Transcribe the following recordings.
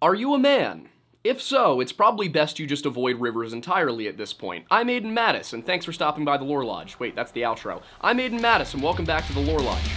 Are you a man? If so, it's probably best you just avoid rivers entirely at this point. I'm Aiden Mattis, and thanks for stopping by the Lore Lodge. Wait, that's the outro. I'm Aiden Mattis, and welcome back to the Lore Lodge.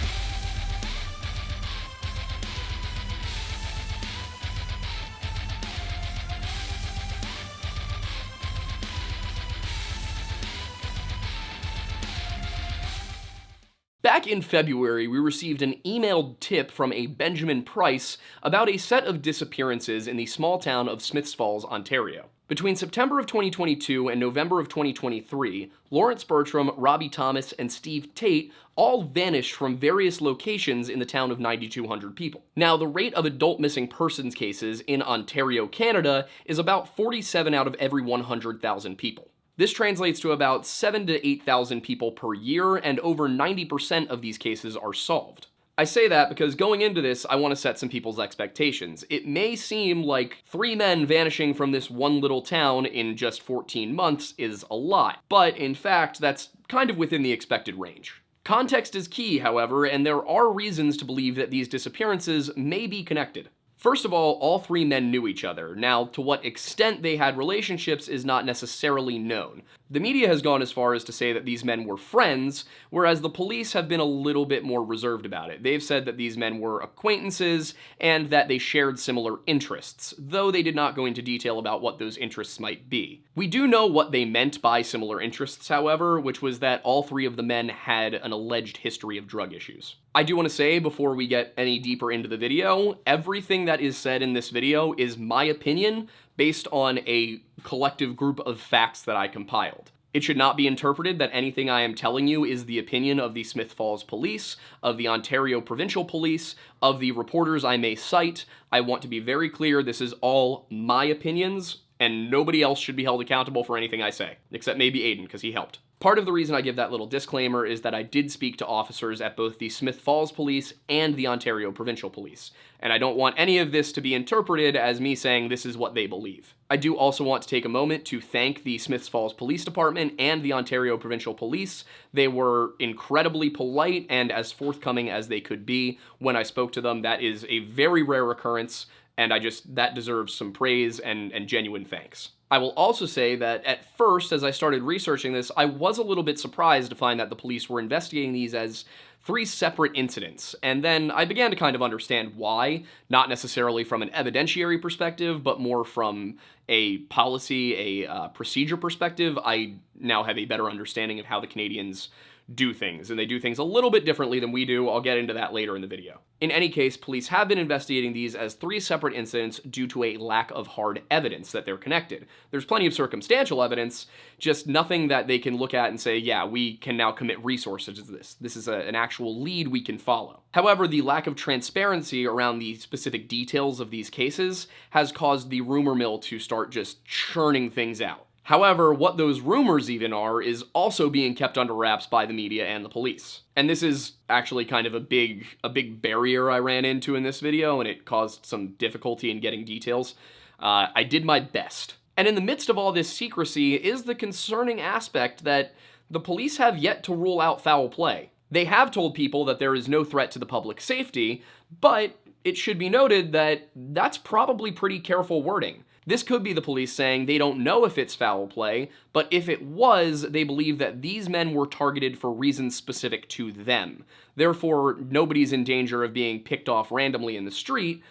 Back in February, we received an emailed tip from a Benjamin Price about a set of disappearances in the small town of Smiths Falls, Ontario. Between September of 2022 and November of 2023, Lawrence Bertram, Robbie Thomas, and Steve Tate all vanished from various locations in the town of 9,200 people. Now, the rate of adult missing persons cases in Ontario, Canada is about 47 out of every 100,000 people. This translates to about 7,000 to 8,000 people per year, and over 90% of these cases are solved. I say that because going into this, I want to set some people's expectations. It may seem like 3 men vanishing from this one little town in just 14 months is a lot, but in fact, that's kind of within the expected range. Context is key, however, and there are reasons to believe that these disappearances may be connected. First of all 3 men knew each other. Now, to what extent they had relationships is not necessarily known. The media has gone as far as to say that these men were friends, whereas the police have been a little bit more reserved about it. They've said that these men were acquaintances and that they shared similar interests, though they did not go into detail about what those interests might be. We do know what they meant by similar interests, however, which was that all 3 of the men had an alleged history of drug issues. I do want to say, before we get any deeper into the video, everything that is said in this video is my opinion based on a collective group of facts that I compiled. It should not be interpreted that anything I am telling you is the opinion of the Smiths Falls Police, of the Ontario Provincial Police, of the reporters I may cite. I want to be very clear, this is all my opinions, and nobody else should be held accountable for anything I say, except maybe Aiden, because he helped. Part of the reason I give that little disclaimer is that I did speak to officers at both the Smiths Falls Police and the Ontario Provincial Police, and I don't want any of this to be interpreted as me saying this is what they believe. I do also want to take a moment to thank the Smiths Falls Police Department and the Ontario Provincial Police. They were incredibly polite and as forthcoming as they could be when I spoke to them. That is a very rare occurrence, and that deserves some praise and genuine thanks. I will also say that at first, as I started researching this, I was a little bit surprised to find that the police were investigating these as 3 separate incidents, and then I began to kind of understand why, not necessarily from an evidentiary perspective, but more from a policy, a procedure perspective. I now have a better understanding of how the Canadians do things, and they do things a little bit differently than we do. I'll get into that later in the video. In any case, police have been investigating these as 3 separate incidents due to a lack of hard evidence that they're connected. There's plenty of circumstantial evidence, just nothing that they can look at and say, yeah, we can now commit resources to this. This is an actual lead we can follow. However, the lack of transparency around the specific details of these cases has caused the rumor mill to start just churning things out. However, what those rumors even are is also being kept under wraps by the media and the police. And this is actually kind of a big barrier I ran into in this video, and it caused some difficulty in getting details. I did my best. And in the midst of all this secrecy is the concerning aspect that the police have yet to rule out foul play. They have told people that there is no threat to the public safety, but it should be noted that that's probably pretty careful wording. This could be the police saying they don't know if it's foul play, but if it was, they believe that these men were targeted for reasons specific to them. Therefore, nobody's in danger of being picked off randomly in the street,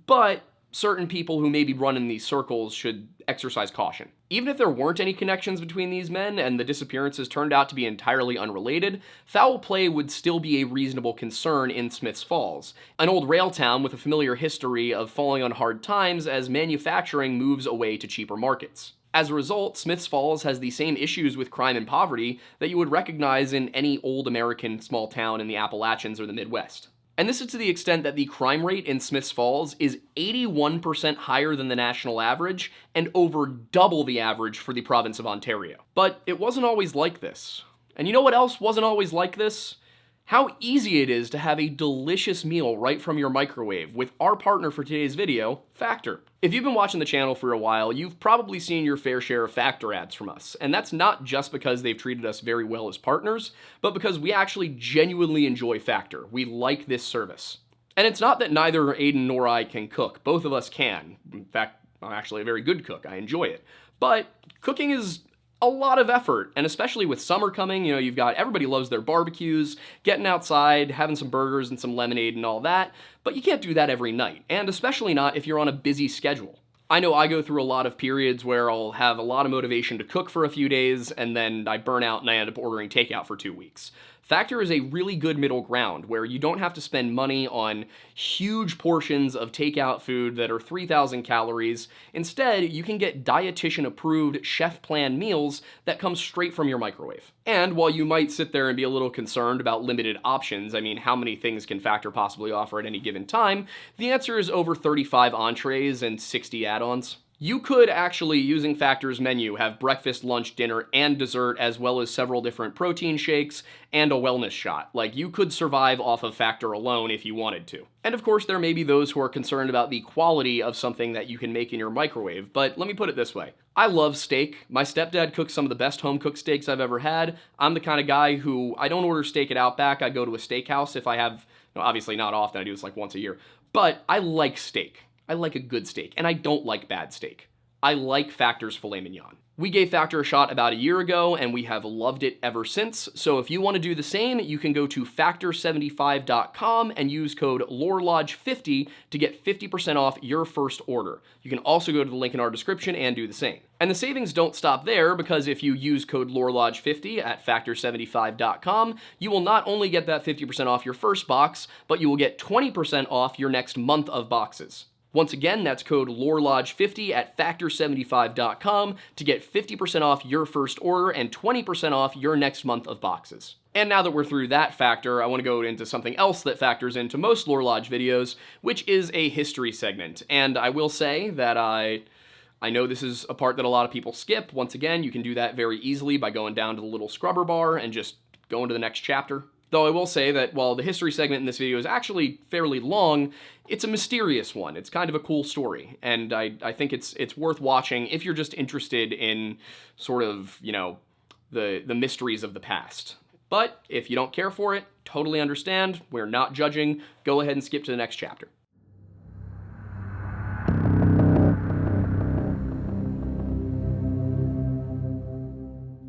but certain people who may be running these circles should exercise caution. Even if there weren't any connections between these men and the disappearances turned out to be entirely unrelated, foul play would still be a reasonable concern in Smiths Falls, an old rail town with a familiar history of falling on hard times as manufacturing moves away to cheaper markets. As a result, Smiths Falls has the same issues with crime and poverty that you would recognize in any old American small town in the Appalachians or the Midwest. And this is to the extent that the crime rate in Smiths Falls is 81% higher than the national average and over double the average for the province of Ontario. But it wasn't always like this. And you know what else wasn't always like this? How easy it is to have a delicious meal right from your microwave with our partner for today's video, Factor. If you've been watching the channel for a while, you've probably seen your fair share of Factor ads from us, and that's not just because they've treated us very well as partners, but because we actually genuinely enjoy Factor. We like this service. And it's not that neither Aiden nor I can cook. Both of us can. In fact, I'm actually a very good cook. I enjoy it. But cooking is a lot of effort, and especially with summer coming, you've got everybody loves their barbecues, getting outside, having some burgers and some lemonade and all that, but you can't do that every night, and especially not if you're on a busy schedule. I know I go through a lot of periods where I'll have a lot of motivation to cook for a few days, and then I burn out and I end up ordering takeout for 2 weeks. Factor is a really good middle ground where you don't have to spend money on huge portions of takeout food that are 3,000 calories. Instead, you can get dietitian-approved, chef-plan meals that come straight from your microwave. And while you might sit there and be a little concerned about limited options, I mean, how many things can Factor possibly offer at any given time? The answer is over 35 entrees and 60 add-ons. You could actually, using Factor's menu, have breakfast, lunch, dinner, and dessert, as well as several different protein shakes and a wellness shot. Like, you could survive off of Factor alone if you wanted to. And of course, there may be those who are concerned about the quality of something that you can make in your microwave, but let me put it this way. I love steak. My stepdad cooks some of the best home-cooked steaks I've ever had. I'm the kind of guy who, I don't order steak at Outback. I go to a steakhouse if I have, obviously not often, I do this like once a year. But I like steak. I like a good steak, and I don't like bad steak. I like Factor's filet mignon. We gave Factor a shot about a year ago, and we have loved it ever since, so if you want to do the same, you can go to factor75.com and use code LORELodge50 to get 50% off your first order. You can also go to the link in our description and do the same. And the savings don't stop there, because if you use code LORELodge50 at factor75.com, you will not only get that 50% off your first box, but you will get 20% off your next month of boxes. Once again, that's code LORELodge50 at factor75.com to get 50% off your first order and 20% off your next month of boxes. And now that we're through that factor, I want to go into something else that factors into most Lore Lodge videos, which is a history segment. And I will say that I know this is a part that a lot of people skip. Once again, you can do that very easily by going down to the little scrubber bar and just going to the next chapter. Though I will say that while the history segment in this video is actually fairly long, it's a mysterious one. It's kind of a cool story, and I think it's worth watching if you're just interested in sort of, the mysteries of the past. But if you don't care for it, totally understand. We're not judging. Go ahead and skip to the next chapter.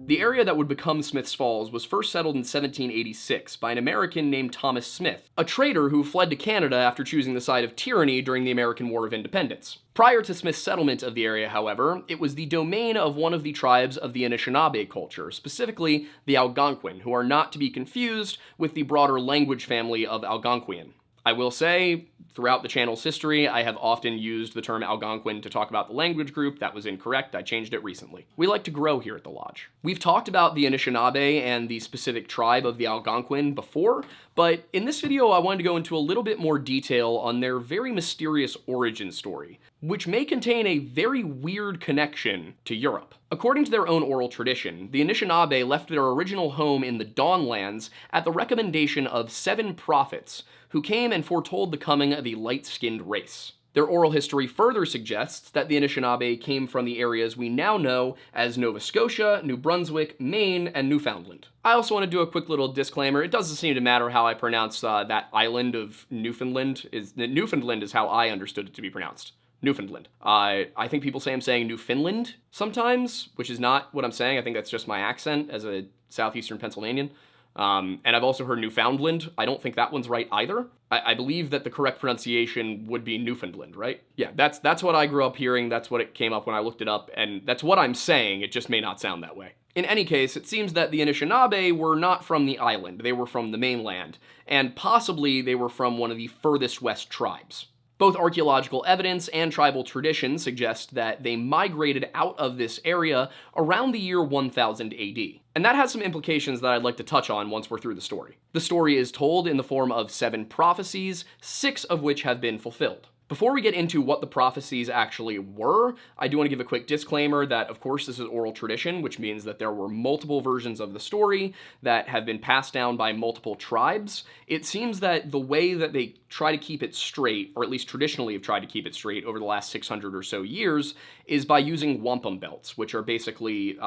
The area that would become Smiths Falls was first settled in 1786 by an American named Thomas Smith, a trader who fled to Canada after choosing the side of tyranny during the American War of Independence. Prior to Smith's settlement of the area, however, it was the domain of one of the tribes of the Anishinaabe culture, specifically the Algonquin, who are not to be confused with the broader language family of Algonquian. I will say, throughout the channel's history, I have often used the term Algonquin to talk about the language group. That was incorrect. I changed it recently. We like to grow here at the Lodge. We've talked about the Anishinaabe and the specific tribe of the Algonquin before, but in this video I wanted to go into a little bit more detail on their very mysterious origin story, which may contain a very weird connection to Europe. According to their own oral tradition, the Anishinaabe left their original home in the Dawnlands at the recommendation of 7 prophets who came and foretold the coming of a light-skinned race. Their oral history further suggests that the Anishinaabe came from the areas we now know as Nova Scotia, New Brunswick, Maine, and Newfoundland. I also want to do a quick little disclaimer. It doesn't seem to matter how I pronounce that island of Newfoundland. Newfoundland is how I understood it to be pronounced. Newfoundland. I think people say I'm saying Newfoundland sometimes, which is not what I'm saying. I think that's just my accent as a southeastern Pennsylvanian. And I've also heard Newfoundland. I don't think that one's right either. I believe that the correct pronunciation would be Newfoundland, right? Yeah, that's what I grew up hearing. That's what it came up when I looked it up, and that's what I'm saying. It just may not sound that way. In any case, it seems that the Anishinaabe were not from the island. They were from the mainland, and possibly they were from one of the furthest west tribes. Both archaeological evidence and tribal tradition suggest that they migrated out of this area around the year 1000 AD. And that has some implications that I'd like to touch on once we're through the story. The story is told in the form of 7 prophecies, 6 of which have been fulfilled. Before we get into what the prophecies actually were, I do want to give a quick disclaimer that, of course, this is oral tradition, which means that there were multiple versions of the story that have been passed down by multiple tribes. It seems that the way that they try to keep it straight, or at least traditionally have tried to keep it straight over the last 600 or so years, is by using wampum belts, which are basically,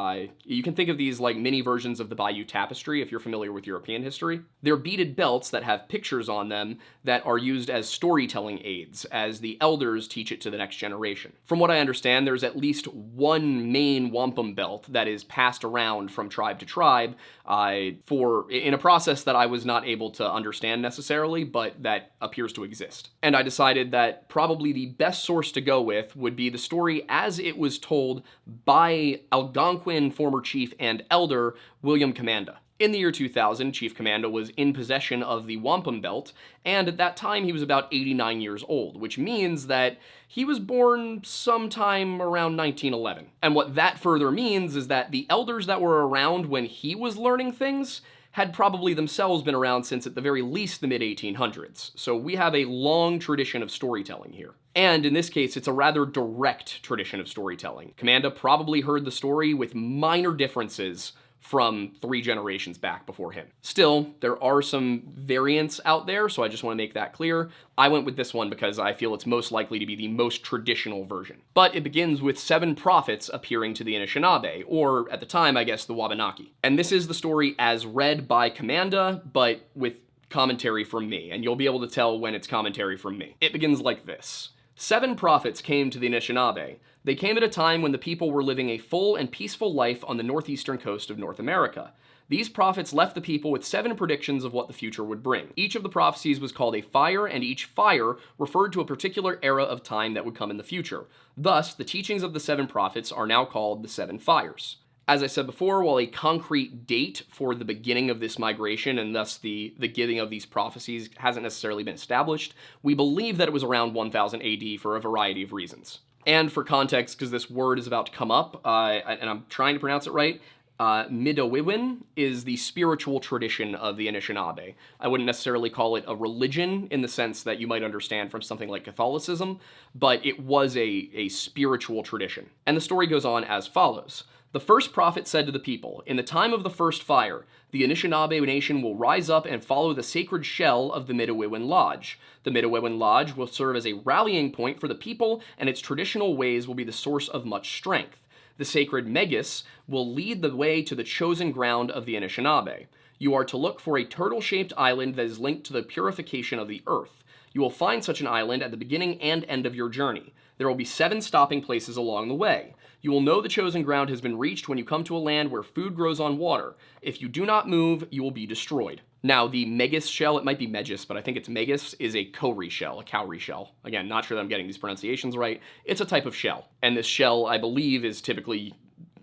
you can think of these like mini versions of the Bayeux Tapestry if you're familiar with European history. They're beaded belts that have pictures on them that are used as storytelling aids, as the elders teach it to the next generation. From what I understand, there's at least one main wampum belt that is passed around from tribe to tribe in a process that I was not able to understand necessarily, but that appears to exist. And I decided that probably the best source to go with would be the story as it was told by Algonquin former chief and elder William Commanda. In the year 2000, Chief Commanda was in possession of the wampum belt, and at that time he was about 89 years old, which means that he was born sometime around 1911. And what that further means is that the elders that were around when he was learning things had probably themselves been around since at the very least the mid-1800s. So we have a long tradition of storytelling here. And in this case, it's a rather direct tradition of storytelling. Commanda probably heard the story with minor differences from 3 generations back before him. Still, there are some variants out there, so I just want to make that clear. I went with this one because I feel it's most likely to be the most traditional version. But it begins with 7 prophets appearing to the Anishinaabe, or at the time, I guess, the Wabanaki. And this is the story as read by Commanda, but with commentary from me, and you'll be able to tell when it's commentary from me. It begins like this. 7 prophets came to the Anishinaabe. They came at a time when the people were living a full and peaceful life on the northeastern coast of North America. These prophets left the people with 7 predictions of what the future would bring. Each of the prophecies was called a fire, and each fire referred to a particular era of time that would come in the future. Thus, the teachings of the 7 prophets are now called the 7 fires. As I said before, while a concrete date for the beginning of this migration and thus the giving of these prophecies hasn't necessarily been established, we believe that it was around 1000 AD for a variety of reasons. And for context, because this word is about to come up, and I'm trying to pronounce it right, Midewiwin is the spiritual tradition of the Anishinaabe. I wouldn't necessarily call it a religion in the sense that you might understand from something like Catholicism, but it was a spiritual tradition. And the story goes on as follows. The first prophet said to the people, "In the time of the first fire, the Anishinaabe nation will rise up and follow the sacred shell of the Midewiwin Lodge. The Midewiwin Lodge will serve as a rallying point for the people, and its traditional ways will be the source of much strength. The sacred Megis will lead the way to the chosen ground of the Anishinaabe. You are to look for a turtle-shaped island that is linked to the purification of the earth. You will find such an island at the beginning and end of your journey. There will be 7 stopping places along the way. You will know the chosen ground has been reached when you come to a land where food grows on water. If you do not move, you will be destroyed." Now, the Megis shell, it might be Megis, but I think it's Megis, is a cowrie shell, a cowrie shell. Again, not sure that I'm getting these pronunciations right. It's a type of shell. And this shell, I believe, is typically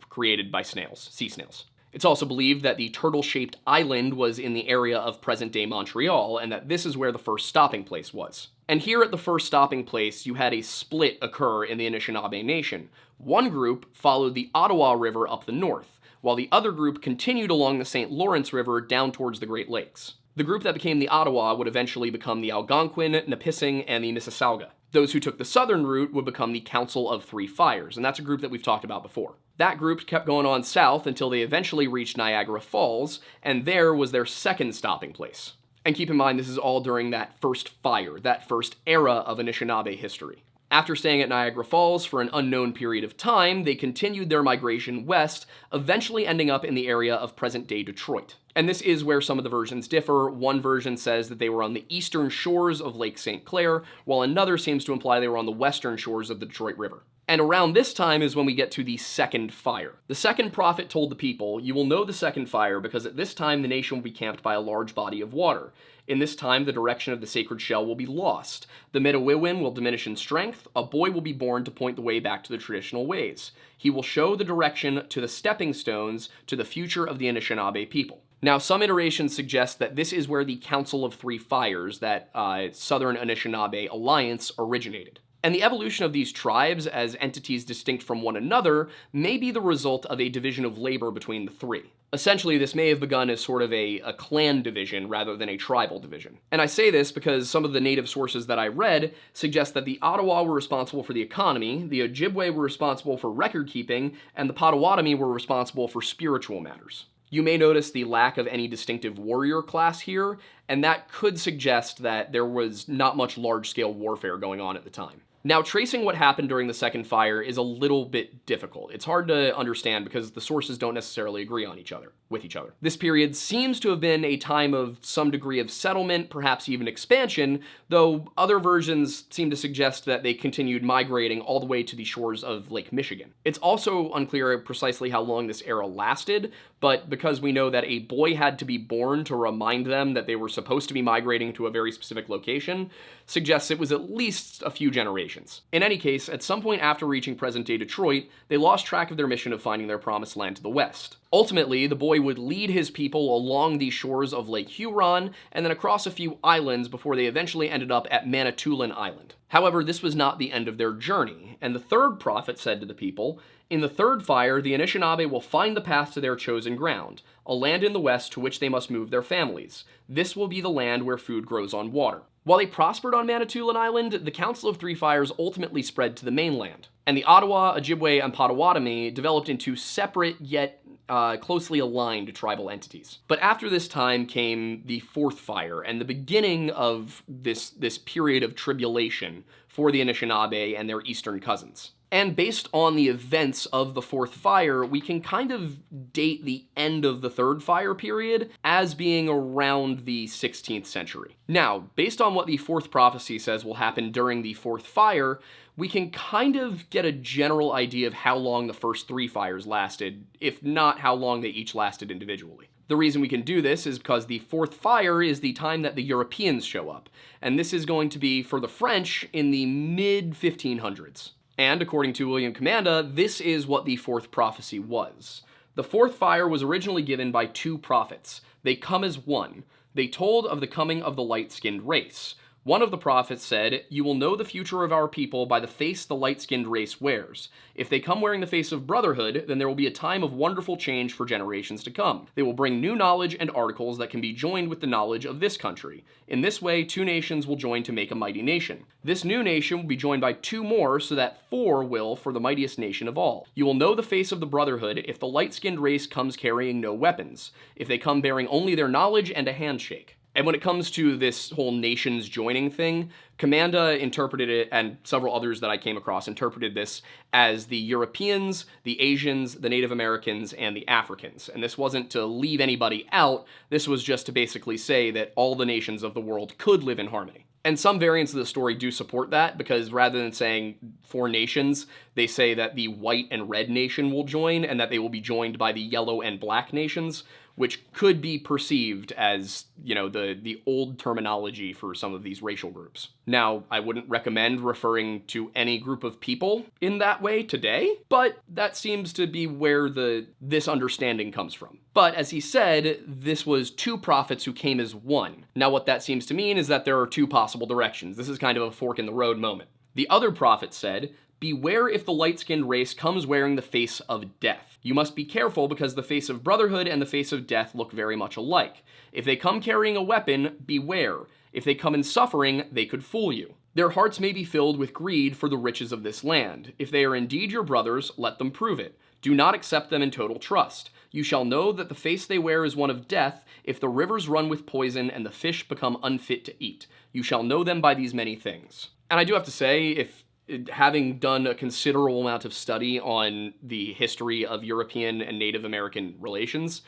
created by snails, sea snails. It's also believed that the turtle-shaped island was in the area of present-day Montreal, and that this is where the first stopping place was. And here at the first stopping place, you had a split occur in the Anishinaabe Nation. One group followed the Ottawa River up the north, while the other group continued along the St. Lawrence River down towards the Great Lakes. The group that became the Ottawa would eventually become the Algonquin, Nipissing, and the Mississauga. Those who took the southern route would become the Council of 3 Fires, and that's a group that we've talked about before. That group kept going on south until they eventually reached Niagara Falls, and there was their second stopping place. And keep in mind, this is all during that first fire, that first era of Anishinaabe history. After staying at Niagara Falls for an unknown period of time, they continued their migration west, eventually ending up in the area of present-day Detroit. And this is where some of the versions differ. One version says that they were on the eastern shores of Lake St. Clair, while another seems to imply they were on the western shores of the Detroit River. And around this time is when we get to the second fire. The second prophet told the people, "You will know the second fire because at this time the nation will be camped by a large body of water. In this time the direction of the sacred shell will be lost. The Midewiwin will diminish in strength. A boy will be born to point the way back to the traditional ways. He will show the direction to the stepping stones to the future of the Anishinaabe people." Now, some iterations suggest that this is where the Council of 3 Fires, that Southern Anishinaabe alliance, originated. And the evolution of these tribes as entities distinct from one another may be the result of a division of labor between the three. Essentially, this may have begun as sort of a clan division rather than a tribal division. And I say this because some of the native sources that I read suggest that the Ottawa were responsible for the economy, the Ojibwe were responsible for record keeping, and the Potawatomi were responsible for spiritual matters. You may notice the lack of any distinctive warrior class here, and that could suggest that there was not much large-scale warfare going on at the time. Now, tracing what happened during the Second Fire is a little bit difficult. It's hard to understand because the sources don't necessarily agree on with each other. This period seems to have been a time of some degree of settlement, perhaps even expansion, though other versions seem to suggest that they continued migrating all the way to the shores of Lake Michigan. It's also unclear precisely how long this era lasted, but because we know that a boy had to be born to remind them that they were supposed to be migrating to a very specific location, suggests it was at least a few generations. In any case, at some point after reaching present-day Detroit, they lost track of their mission of finding their promised land to the west. Ultimately, the boy would lead his people along the shores of Lake Huron and then across a few islands before they eventually ended up at Manitoulin Island. However, this was not the end of their journey, and the third prophet said to the people, "In the third fire, the Anishinaabe will find the path to their chosen ground, a land in the west to which they must move their families. This will be the land where food grows on water." While they prospered on Manitoulin Island, the Council of Three Fires ultimately spread to the mainland, and the Ottawa, Ojibwe, and Potawatomi developed into separate yet closely aligned tribal entities. But after this time came the Fourth Fire, and the beginning of this period of tribulation for the Anishinaabe and their eastern cousins. And based on the events of the Fourth Fire, we can kind of date the end of the Third Fire period as being around the 16th century. Now, based on what the Fourth Prophecy says will happen during the Fourth Fire, we can kind of get a general idea of how long the first three fires lasted, if not how long they each lasted individually. The reason we can do this is because the Fourth Fire is the time that the Europeans show up, and this is going to be, for the French, in the mid-1500s. And according to William Commanda, this is what the Fourth Prophecy was. The Fourth Fire was originally given by two prophets. They come as one. They told of the coming of the light-skinned race. One of the prophets said, "You will know the future of our people by the face the light-skinned race wears. If they come wearing the face of brotherhood, then there will be a time of wonderful change for generations to come. They will bring new knowledge and articles that can be joined with the knowledge of this country. In this way, two nations will join to make a mighty nation. This new nation will be joined by two more, so that four will for the mightiest nation of all. You will know the face of the brotherhood if the light-skinned race comes carrying no weapons, if they come bearing only their knowledge and a handshake." And when it comes to this whole nations joining thing, Commanda interpreted it, and several others that I came across interpreted this as the Europeans, the Asians, the Native Americans, and the Africans. And this wasn't to leave anybody out, this was just to basically say that all the nations of the world could live in harmony. And some variants of the story do support that, because rather than saying four nations, they say that the white and red nation will join, and that they will be joined by the yellow and black nations, which could be perceived as, the old terminology for some of these racial groups. Now, I wouldn't recommend referring to any group of people in that way today, but that seems to be where this understanding comes from. But as he said, this was two prophets who came as one. Now, what that seems to mean is that there are two possible directions. This is kind of a fork in the road moment. The other prophet said, "Beware if the light-skinned race comes wearing the face of death. You must be careful because the face of brotherhood and the face of death look very much alike. If they come carrying a weapon, beware. If they come in suffering, they could fool you. Their hearts may be filled with greed for the riches of this land. If they are indeed your brothers, let them prove it. Do not accept them in total trust. You shall know that the face they wear is one of death, if the rivers run with poison and the fish become unfit to eat. You shall know them by these many things." And I do have to say, having done a considerable amount of study on the history of European and Native American relations,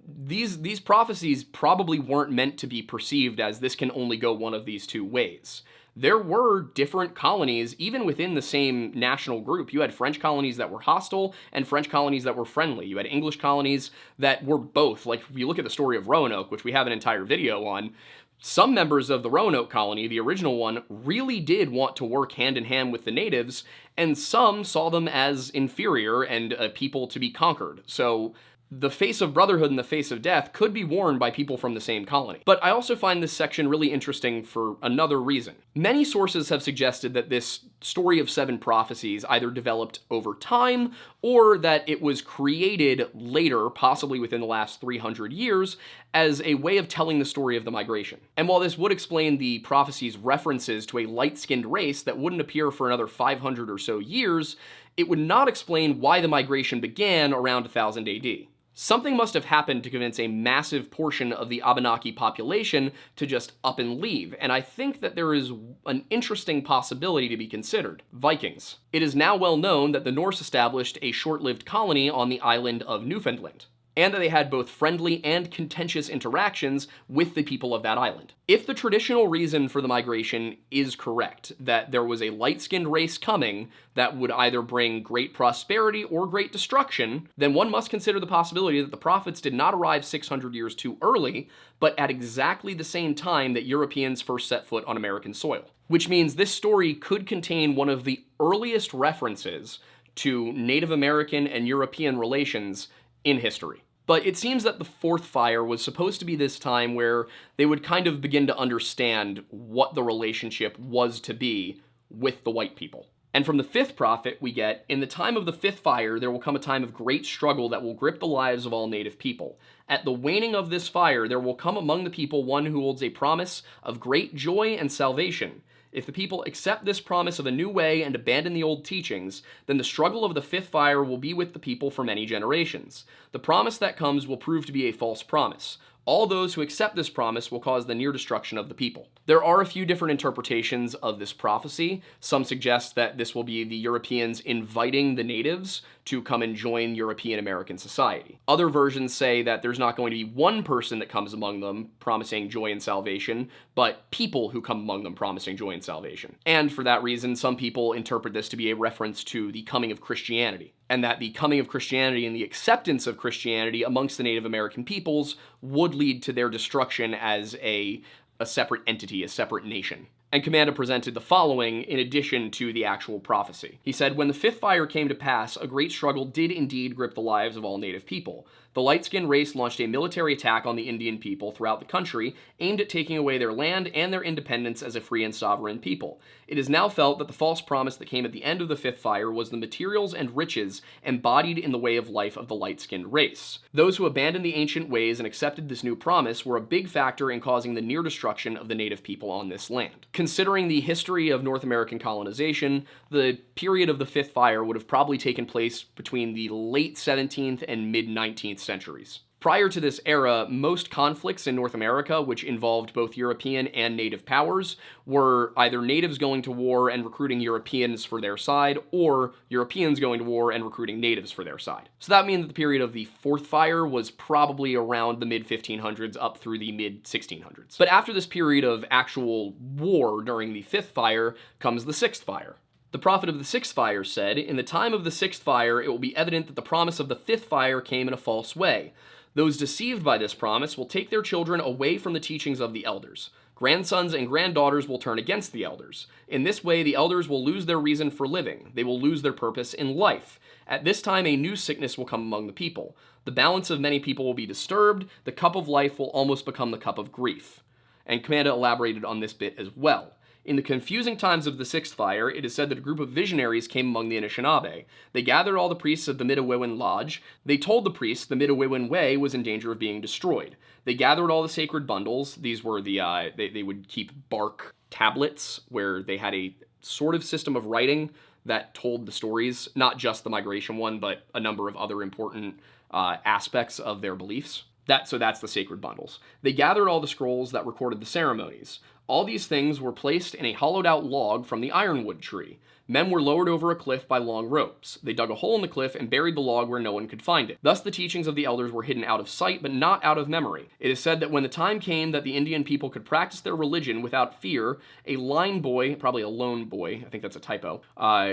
these prophecies probably weren't meant to be perceived as this can only go one of these two ways. There were different colonies, even within the same national group. You had French colonies that were hostile and French colonies that were friendly. You had English colonies that were both. Like, if you look at the story of Roanoke, which we have an entire video on, some members of the Roanoke colony, the original one, really did want to work hand in hand with the natives, and some saw them as inferior and a people to be conquered. So The face of brotherhood and the face of death could be worn by people from the same colony. But I also find this section really interesting for another reason. Many sources have suggested that this story of 7 prophecies either developed over time or that it was created later, possibly within the last 300 years, as a way of telling the story of the migration. And while this would explain the prophecy's references to a light-skinned race that wouldn't appear for another 500 or so years, it would not explain why the migration began around 1000 AD. Something must have happened to convince a massive portion of the Abenaki population to just up and leave, and I think that there is an interesting possibility to be considered: Vikings. It is now well known that the Norse established a short-lived colony on the island of Newfoundland, and that they had both friendly and contentious interactions with the people of that island. If the traditional reason for the migration is correct, that there was a light-skinned race coming that would either bring great prosperity or great destruction, then one must consider the possibility that the prophets did not arrive 600 years too early, but at exactly the same time that Europeans first set foot on American soil. Which means this story could contain one of the earliest references to Native American and European relations in history. But it seems that the 4th fire was supposed to be this time where they would kind of begin to understand what the relationship was to be with the white people. And from the 5th prophet we get, in the time of the 5th fire, there will come a time of great struggle that will grip the lives of all native people. At the waning of this fire, there will come among the people one who holds a promise of great joy and salvation. If the people accept this promise of a new way and abandon the old teachings, then the struggle of the 5th fire will be with the people for many generations. The promise that comes will prove to be a false promise. All those who accept this promise will cause the near destruction of the people. There are a few different interpretations of this prophecy. Some suggest that this will be the Europeans inviting the natives to come and join European American society. Other versions say that there's not going to be one person that comes among them promising joy and salvation, but people who come among them promising joy and salvation. And for that reason, some people interpret this to be a reference to the coming of Christianity, and that the coming of Christianity and the acceptance of Christianity amongst the Native American peoples would lead to their destruction as a separate entity, a separate nation. And Commanda presented the following in addition to the actual prophecy. He said, "When the 5th fire came to pass, a great struggle did indeed grip the lives of all native people. The light-skinned race launched a military attack on the Indian people throughout the country, aimed at taking away their land and their independence as a free and sovereign people. It is now felt that the false promise that came at the end of the 5th fire was the materials and riches embodied in the way of life of the light-skinned race. Those who abandoned the ancient ways and accepted this new promise were a big factor in causing the near destruction of the native people on this land." Considering the history of North American colonization, the period of the 5th fire would have probably taken place between the late 17th and mid-19th centuries. Prior to this era, most conflicts in North America, which involved both European and native powers, were either natives going to war and recruiting Europeans for their side, or Europeans going to war and recruiting natives for their side. So that means that the period of the 4th fire was probably around the mid-1500s up through the mid-1600s. But after this period of actual war during the 5th fire comes the 6th fire. The prophet of the 6th fire said, "In the time of the 6th fire, it will be evident that the promise of the 5th fire came in a false way. Those deceived by this promise will take their children away from the teachings of the elders. Grandsons and granddaughters will turn against the elders. In this way, the elders will lose their reason for living. They will lose their purpose in life. At this time, a new sickness will come among the people. The balance of many people will be disturbed. The cup of life will almost become the cup of grief." And Commanda elaborated on this bit as well. In the confusing times of the 6th fire, it is said that a group of visionaries came among the Anishinaabe. They gathered all the priests of the Midewiwin Lodge. They told the priests the Midewiwin Way was in danger of being destroyed. They gathered all the sacred bundles. These were they would keep bark tablets where they had a sort of system of writing that told the stories, not just the migration one, but a number of other important aspects of their beliefs. So that's the sacred bundles. They gathered all the scrolls that recorded the ceremonies. All these things were placed in a hollowed-out log from the ironwood tree. Men were lowered over a cliff by long ropes. They dug a hole in the cliff and buried the log where no one could find it. Thus the teachings of the elders were hidden out of sight, but not out of memory. It is said that when the time came that the Indian people could practice their religion without fear, a line boy, probably a lone boy, I think that's a typo,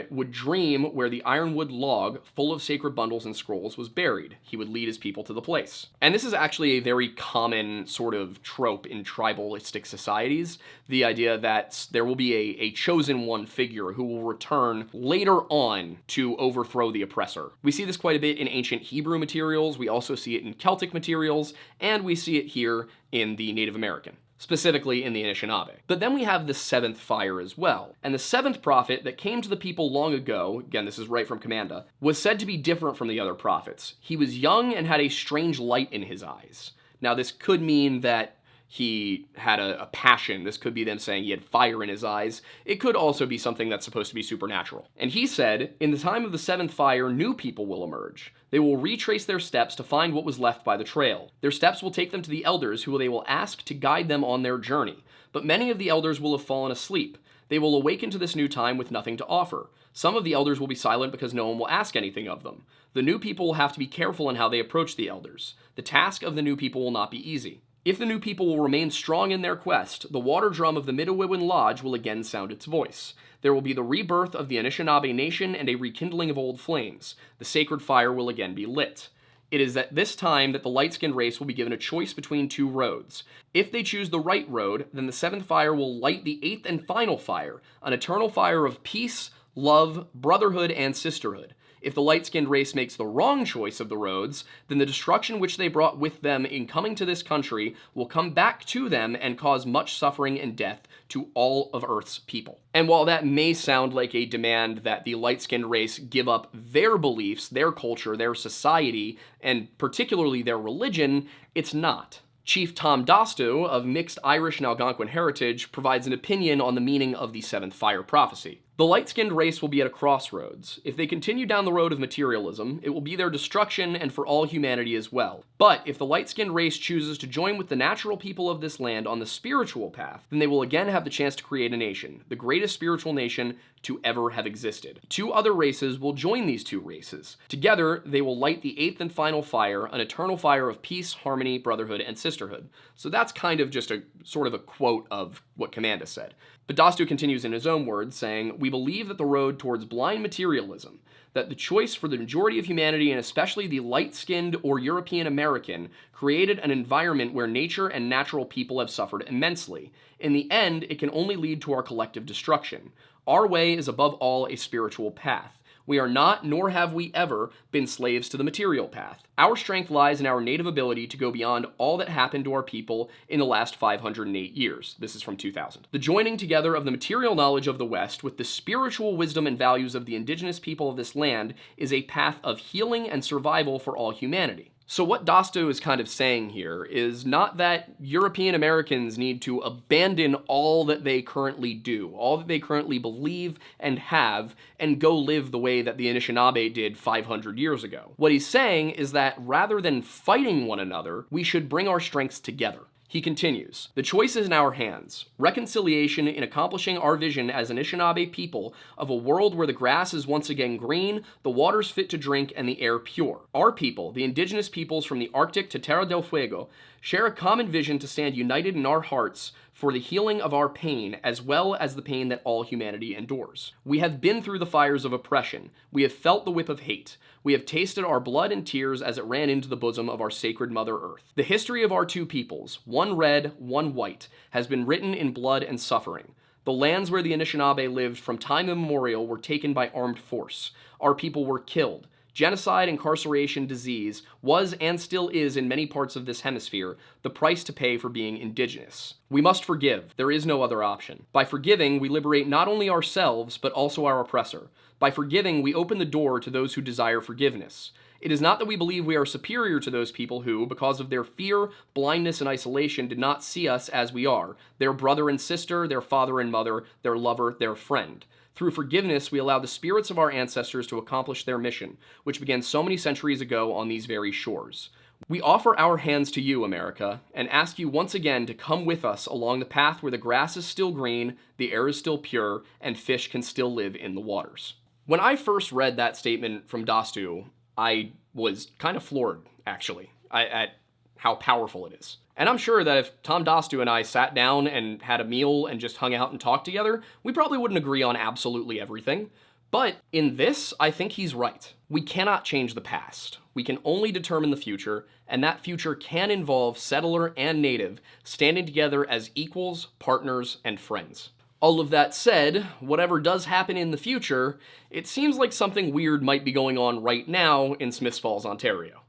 would dream where the ironwood log, full of sacred bundles and scrolls, was buried. He would lead his people to the place. And this is actually a very common sort of trope in tribalistic societies, the idea that there will be a chosen one figure who will return return later on to overthrow the oppressor. We see this quite a bit in ancient Hebrew materials, we also see it in Celtic materials, and we see it here in the Native American, specifically in the Anishinaabe. But then we have the seventh fire as well. And the seventh prophet that came to the people long ago, again, this is right from Commanda, was said to be different from the other prophets. He was young and had a strange light in his eyes. Now, this could mean that he had a passion. This could be them saying he had fire in his eyes. It could also be something that's supposed to be supernatural. And he said, in the time of the seventh fire, new people will emerge. They will retrace their steps to find what was left by the trail. Their steps will take them to the elders, who they will ask to guide them on their journey. But many of the elders will have fallen asleep. They will awaken to this new time with nothing to offer. Some of the elders will be silent because no one will ask anything of them. The new people will have to be careful in how they approach the elders. The task of the new people will not be easy. If the new people will remain strong in their quest, the water drum of the Midewiwin Lodge will again sound its voice. There will be the rebirth of the Anishinaabe nation and a rekindling of old flames. The sacred fire will again be lit. It is at this time that the light-skinned race will be given a choice between two roads. If they choose the right road, then the seventh fire will light the eighth and final fire, an eternal fire of peace, love, brotherhood, and sisterhood. If the light-skinned race makes the wrong choice of the roads, then the destruction which they brought with them in coming to this country will come back to them and cause much suffering and death to all of Earth's people. And while that may sound like a demand that the light-skinned race give up their beliefs, their culture, their society, and particularly their religion, it's not. Chief Tom Dostu, of mixed Irish and Algonquin heritage, provides an opinion on the meaning of the seventh fire prophecy. The light-skinned race will be at a crossroads. If they continue down the road of materialism, it will be their destruction and for all humanity as well. But if the light-skinned race chooses to join with the natural people of this land on the spiritual path, then they will again have the chance to create a nation, the greatest spiritual nation to ever have existed. Two other races will join these two races. Together, they will light the eighth and final fire, an eternal fire of peace, harmony, brotherhood, and sisterhood. So that's kind of just a sort of a quote of what Commanda said. But Dostu continues in his own words, saying, "We believe that the road towards blind materialism, that the choice for the majority of humanity, and especially the light-skinned or European American, created an environment where nature and natural people have suffered immensely. In the end, it can only lead to our collective destruction. Our way is above all a spiritual path. We are not, nor have we ever, been slaves to the material path. Our strength lies in our native ability to go beyond all that happened to our people in the last 508 years. This is from 2000. The joining together of the material knowledge of the West with the spiritual wisdom and values of the indigenous people of this land is a path of healing and survival for all humanity." So what Dostu is kind of saying here is not that European Americans need to abandon all that they currently do, all that they currently believe and have, and go live the way that the Anishinaabe did 500 years ago. What he's saying is that rather than fighting one another, we should bring our strengths together. He continues, "The choice is in our hands. Reconciliation in accomplishing our vision as Anishinaabe people of a world where the grass is once again green, the waters fit to drink, and the air pure. Our people, the indigenous peoples from the Arctic to Terra del Fuego, share a common vision to stand united in our hearts for the healing of our pain as well as the pain that all humanity endures. We have been through the fires of oppression. We have felt the whip of hate. We have tasted our blood and tears as it ran into the bosom of our sacred Mother Earth. The history of our two peoples, one red, one white, has been written in blood and suffering. The lands where the Anishinaabe lived from time immemorial were taken by armed force. Our people were killed. Genocide, incarceration, disease was and still is in many parts of this hemisphere the price to pay for being indigenous. We must forgive. There is no other option. By forgiving, we liberate not only ourselves, but also our oppressor. By forgiving, we open the door to those who desire forgiveness. It is not that we believe we are superior to those people who, because of their fear, blindness, and isolation, did not see us as we are, their brother and sister, their father and mother, their lover, their friend. Through forgiveness, we allow the spirits of our ancestors to accomplish their mission, which began so many centuries ago on these very shores. We offer our hands to you, America, and ask you once again to come with us along the path where the grass is still green, the air is still pure, and fish can still live in the waters." When I first read that statement from Dostu, I was kind of floored, actually, at how powerful it is. And I'm sure that if Tom Dostu and I sat down and had a meal and just hung out and talked together, we probably wouldn't agree on absolutely everything. But in this, I think he's right. We cannot change the past. We can only determine the future, and that future can involve settler and native standing together as equals, partners, and friends. All of that said, whatever does happen in the future, it seems like something weird might be going on right now in Smiths Falls, Ontario.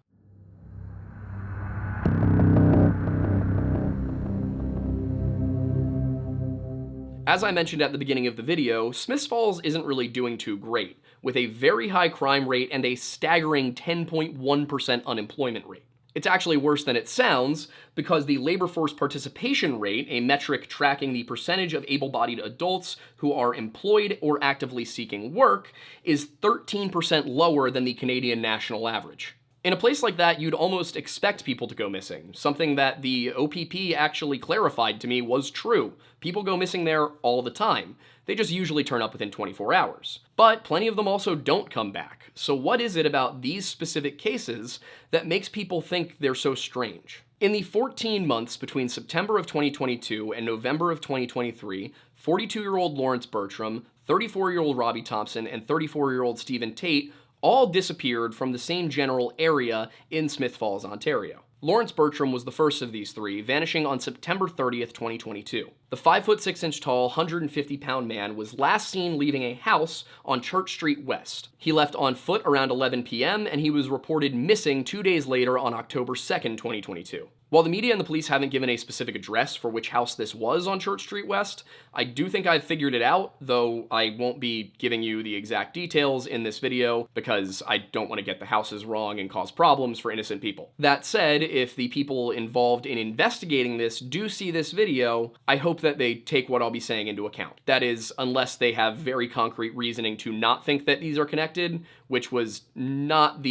As I mentioned at the beginning of the video, Smiths Falls isn't really doing too great, with a very high crime rate and a staggering 10.1% unemployment rate. It's actually worse than it sounds, because the labor force participation rate, a metric tracking the percentage of able-bodied adults who are employed or actively seeking work, is 13% lower than the Canadian national average. In a place like that, you'd almost expect people to go missing, something that the OPP actually clarified to me was true. People go missing there all the time. They just usually turn up within 24 hours. But plenty of them also don't come back. So what is it about these specific cases that makes people think they're so strange? In the 14 months between September of 2022 and November of 2023, 42-year-old Lawrence Bertram, 34-year-old Robbie Thompson, and 34-year-old Stephen Tate all disappeared from the same general area in Smiths Falls, Ontario. Lawrence Bertram was the first of these three, vanishing on September 30th, 2022. The 5'6" tall, 150-pound man was last seen leaving a house on Church Street West. He left on foot around 11 p.m., and he was reported missing 2 days later on October 2nd, 2022. While the media and the police haven't given a specific address for which house this was on Church Street West, I do think I've figured it out, though I won't be giving you the exact details in this video because I don't want to get the houses wrong and cause problems for innocent people. That said, if the people involved in investigating this do see this video, I hope that they take what I'll be saying into account. That is, unless they have very concrete reasoning to not think that these are connected, which was not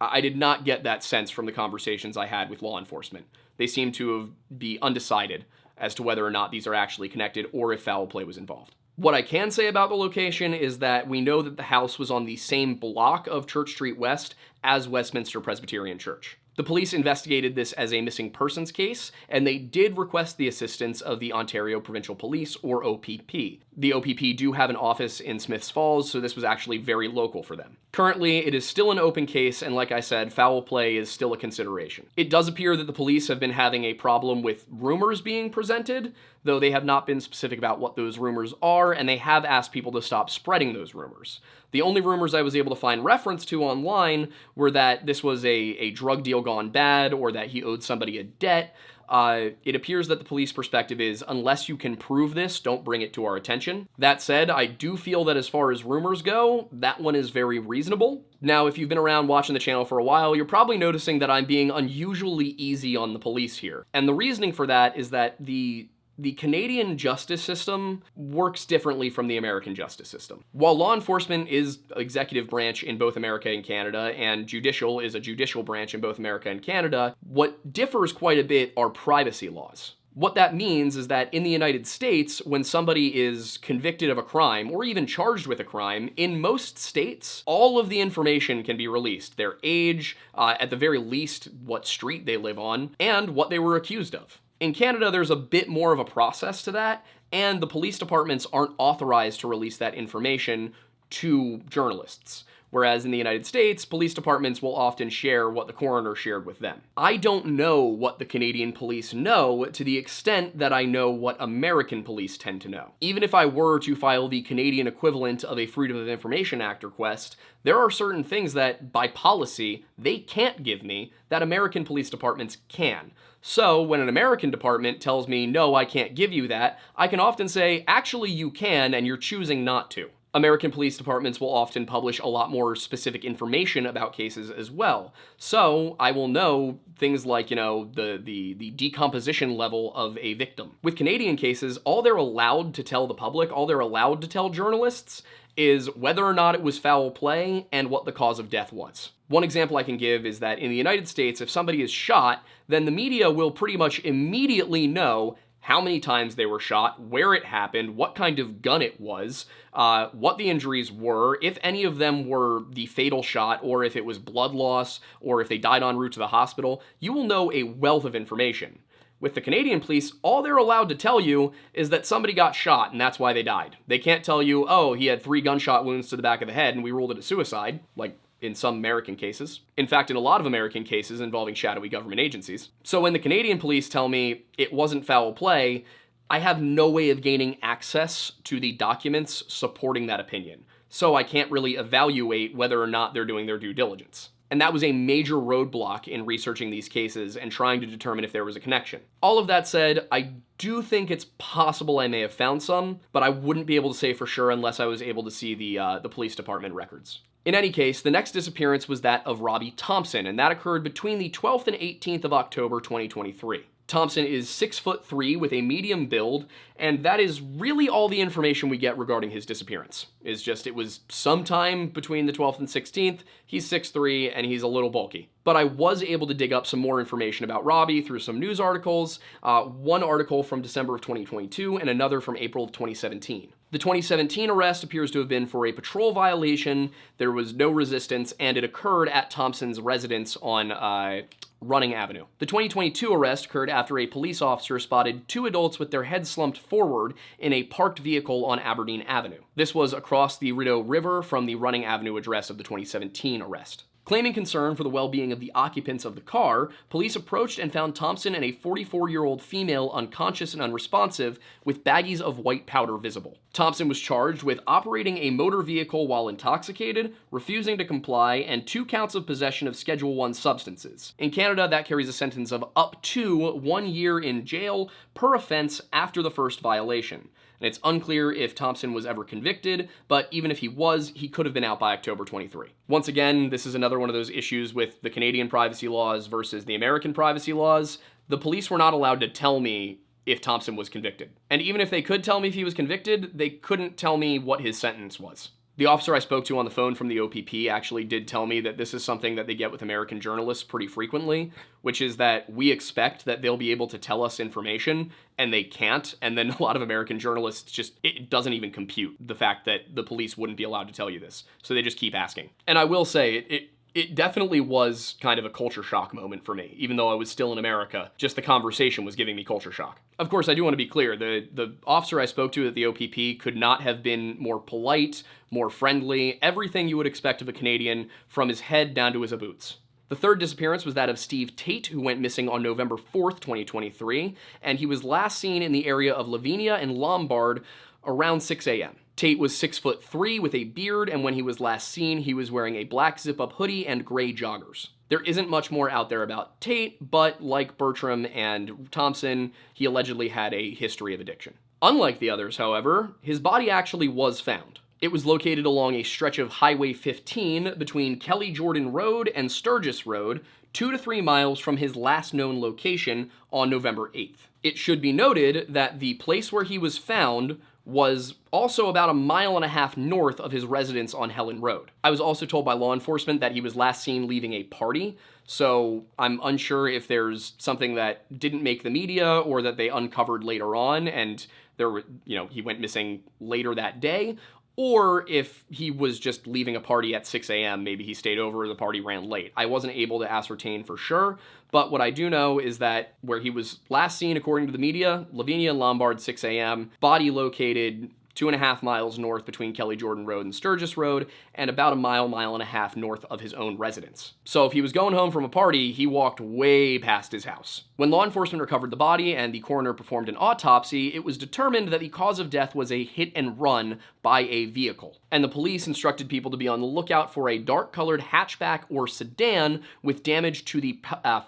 I did not get that sense from the conversations I had with law enforcement. They seem to be undecided as to whether or not these are actually connected or if foul play was involved. What I can say about the location is that we know that the house was on the same block of Church Street West as Westminster Presbyterian Church. The police investigated this as a missing persons case, and they did request the assistance of the Ontario Provincial Police, or OPP. The OPP do have an office in Smiths Falls, so this was actually very local for them. Currently, it is still an open case, and like I said, foul play is still a consideration. It does appear that the police have been having a problem with rumors being presented, though they have not been specific about what those rumors are, and they have asked people to stop spreading those rumors. The only rumors I was able to find reference to online were that this was a drug deal gone bad or that he owed somebody a debt. It appears that the police perspective is, unless you can prove this, don't bring it to our attention. That said, I do feel that as far as rumors go, that one is very reasonable. Now, if you've been around watching the channel for a while, you're probably noticing that I'm being unusually easy on the police here. And the reasoning for that is that the Canadian justice system works differently from the American justice system. While law enforcement is executive branch in both America and Canada, and judicial is a judicial branch in both America and Canada, what differs quite a bit are privacy laws. What that means is that in the United States, when somebody is convicted of a crime, or even charged with a crime, in most states, all of the information can be released. Their age, at the very least, what street they live on, and what they were accused of. In Canada, there's a bit more of a process to that, and the police departments aren't authorized to release that information to journalists. Whereas in the United States, police departments will often share what the coroner shared with them. I don't know what the Canadian police know to the extent that I know what American police tend to know. Even if I were to file the Canadian equivalent of a Freedom of Information Act request, there are certain things that, by policy, they can't give me that American police departments can. So when an American department tells me, no, I can't give you that, I can often say, actually you can, and you're choosing not to. American police departments will often publish a lot more specific information about cases as well. So I will know things like, the decomposition level of a victim. With Canadian cases, all they're allowed to tell the public, all they're allowed to tell journalists, is whether or not it was foul play and what the cause of death was. One example I can give is that in the United States, if somebody is shot, then the media will pretty much immediately know how many times they were shot, where it happened, what kind of gun it was, what the injuries were, if any of them were the fatal shot, or if it was blood loss, or if they died en route to the hospital. You will know a wealth of information. With the Canadian police, all they're allowed to tell you is that somebody got shot and that's why they died. They can't tell you, oh, he had 3 gunshot wounds to the back of the head and we ruled it a suicide, like in some American cases. In fact, in a lot of American cases involving shadowy government agencies. So when the Canadian police tell me it wasn't foul play, I have no way of gaining access to the documents supporting that opinion, so I can't really evaluate whether or not they're doing their due diligence. And that was a major roadblock in researching these cases and trying to determine if there was a connection. All of that said, I do think it's possible I may have found some, but I wouldn't be able to say for sure unless I was able to see the police department records. In any case, the next disappearance was that of Robbie Thompson, and that occurred between the 12th and 18th of October 2023. Thompson is 6'3" with a medium build, and that is really all the information we get regarding his disappearance. It's just it was sometime between the 12th and 16th, he's 6'3", and he's a little bulky. But I was able to dig up some more information about Robbie through some news articles, one article from December of 2022 and another from April of 2017. The 2017 arrest appears to have been for a patrol violation, there was no resistance, and it occurred at Thompson's residence on Running Avenue. The 2022 arrest occurred after a police officer spotted two adults with their heads slumped forward in a parked vehicle on Aberdeen Avenue. This was across the Rideau River from the Running Avenue address of the 2017 arrest. Claiming concern for the well-being of the occupants of the car, police approached and found Thompson and a 44-year-old female unconscious and unresponsive with baggies of white powder visible. Thompson was charged with operating a motor vehicle while intoxicated, refusing to comply, and 2 counts of possession of Schedule I substances. In Canada, that carries a sentence of up to 1 year in jail per offense after the first violation. And it's unclear if Thompson was ever convicted, but even if he was, he could have been out by October 23. Once again, this is another one of those issues with the Canadian privacy laws versus the American privacy laws. The police were not allowed to tell me if Thompson was convicted. And even if they could tell me if he was convicted, they couldn't tell me what his sentence was. The officer I spoke to on the phone from the OPP actually did tell me that this is something that they get with American journalists pretty frequently, which is that we expect that they'll be able to tell us information, and they can't, and then a lot of American journalists just, it doesn't even compute the fact that the police wouldn't be allowed to tell you this, so they just keep asking. And I will say, it definitely was kind of a culture shock moment for me, even though I was still in America. Just the conversation was giving me culture shock. Of course, I do want to be clear, the officer I spoke to at the OPP could not have been more polite, more friendly, everything you would expect of a Canadian from his head down to his boots. The third disappearance was that of Steve Tate, who went missing on November 4th, 2023, and he was last seen in the area of Lavinia and Lombard around 6 a.m. Tate was 6'3" with a beard, and when he was last seen, he was wearing a black zip-up hoodie and gray joggers. There isn't much more out there about Tate, but like Bertram and Thompson, he allegedly had a history of addiction. Unlike the others, however, his body actually was found. It was located along a stretch of Highway 15 between Kelly Jordan Road and Sturgis Road, 2 to 3 miles from his last known location on November 8th. It should be noted that the place where he was found was also about 1.5 miles north of his residence on Helen Road. I was also told by law enforcement that he was last seen leaving a party, so I'm unsure if there's something that didn't make the media or that they uncovered later on and he went missing later that day, or if he was just leaving a party at 6 a.m., maybe he stayed over, the party ran late. I wasn't able to ascertain for sure, but what I do know is that where he was last seen, according to the media, Lavinia and Lombard, 6 a.m., body located 2.5 miles north between Kelly Jordan Road and Sturgis Road, and about 1.5 miles north of his own residence. So if he was going home from a party, he walked way past his house. When law enforcement recovered the body and the coroner performed an autopsy, it was determined that the cause of death was a hit and run by a vehicle. And the police instructed people to be on the lookout for a dark-colored hatchback or sedan with damage to the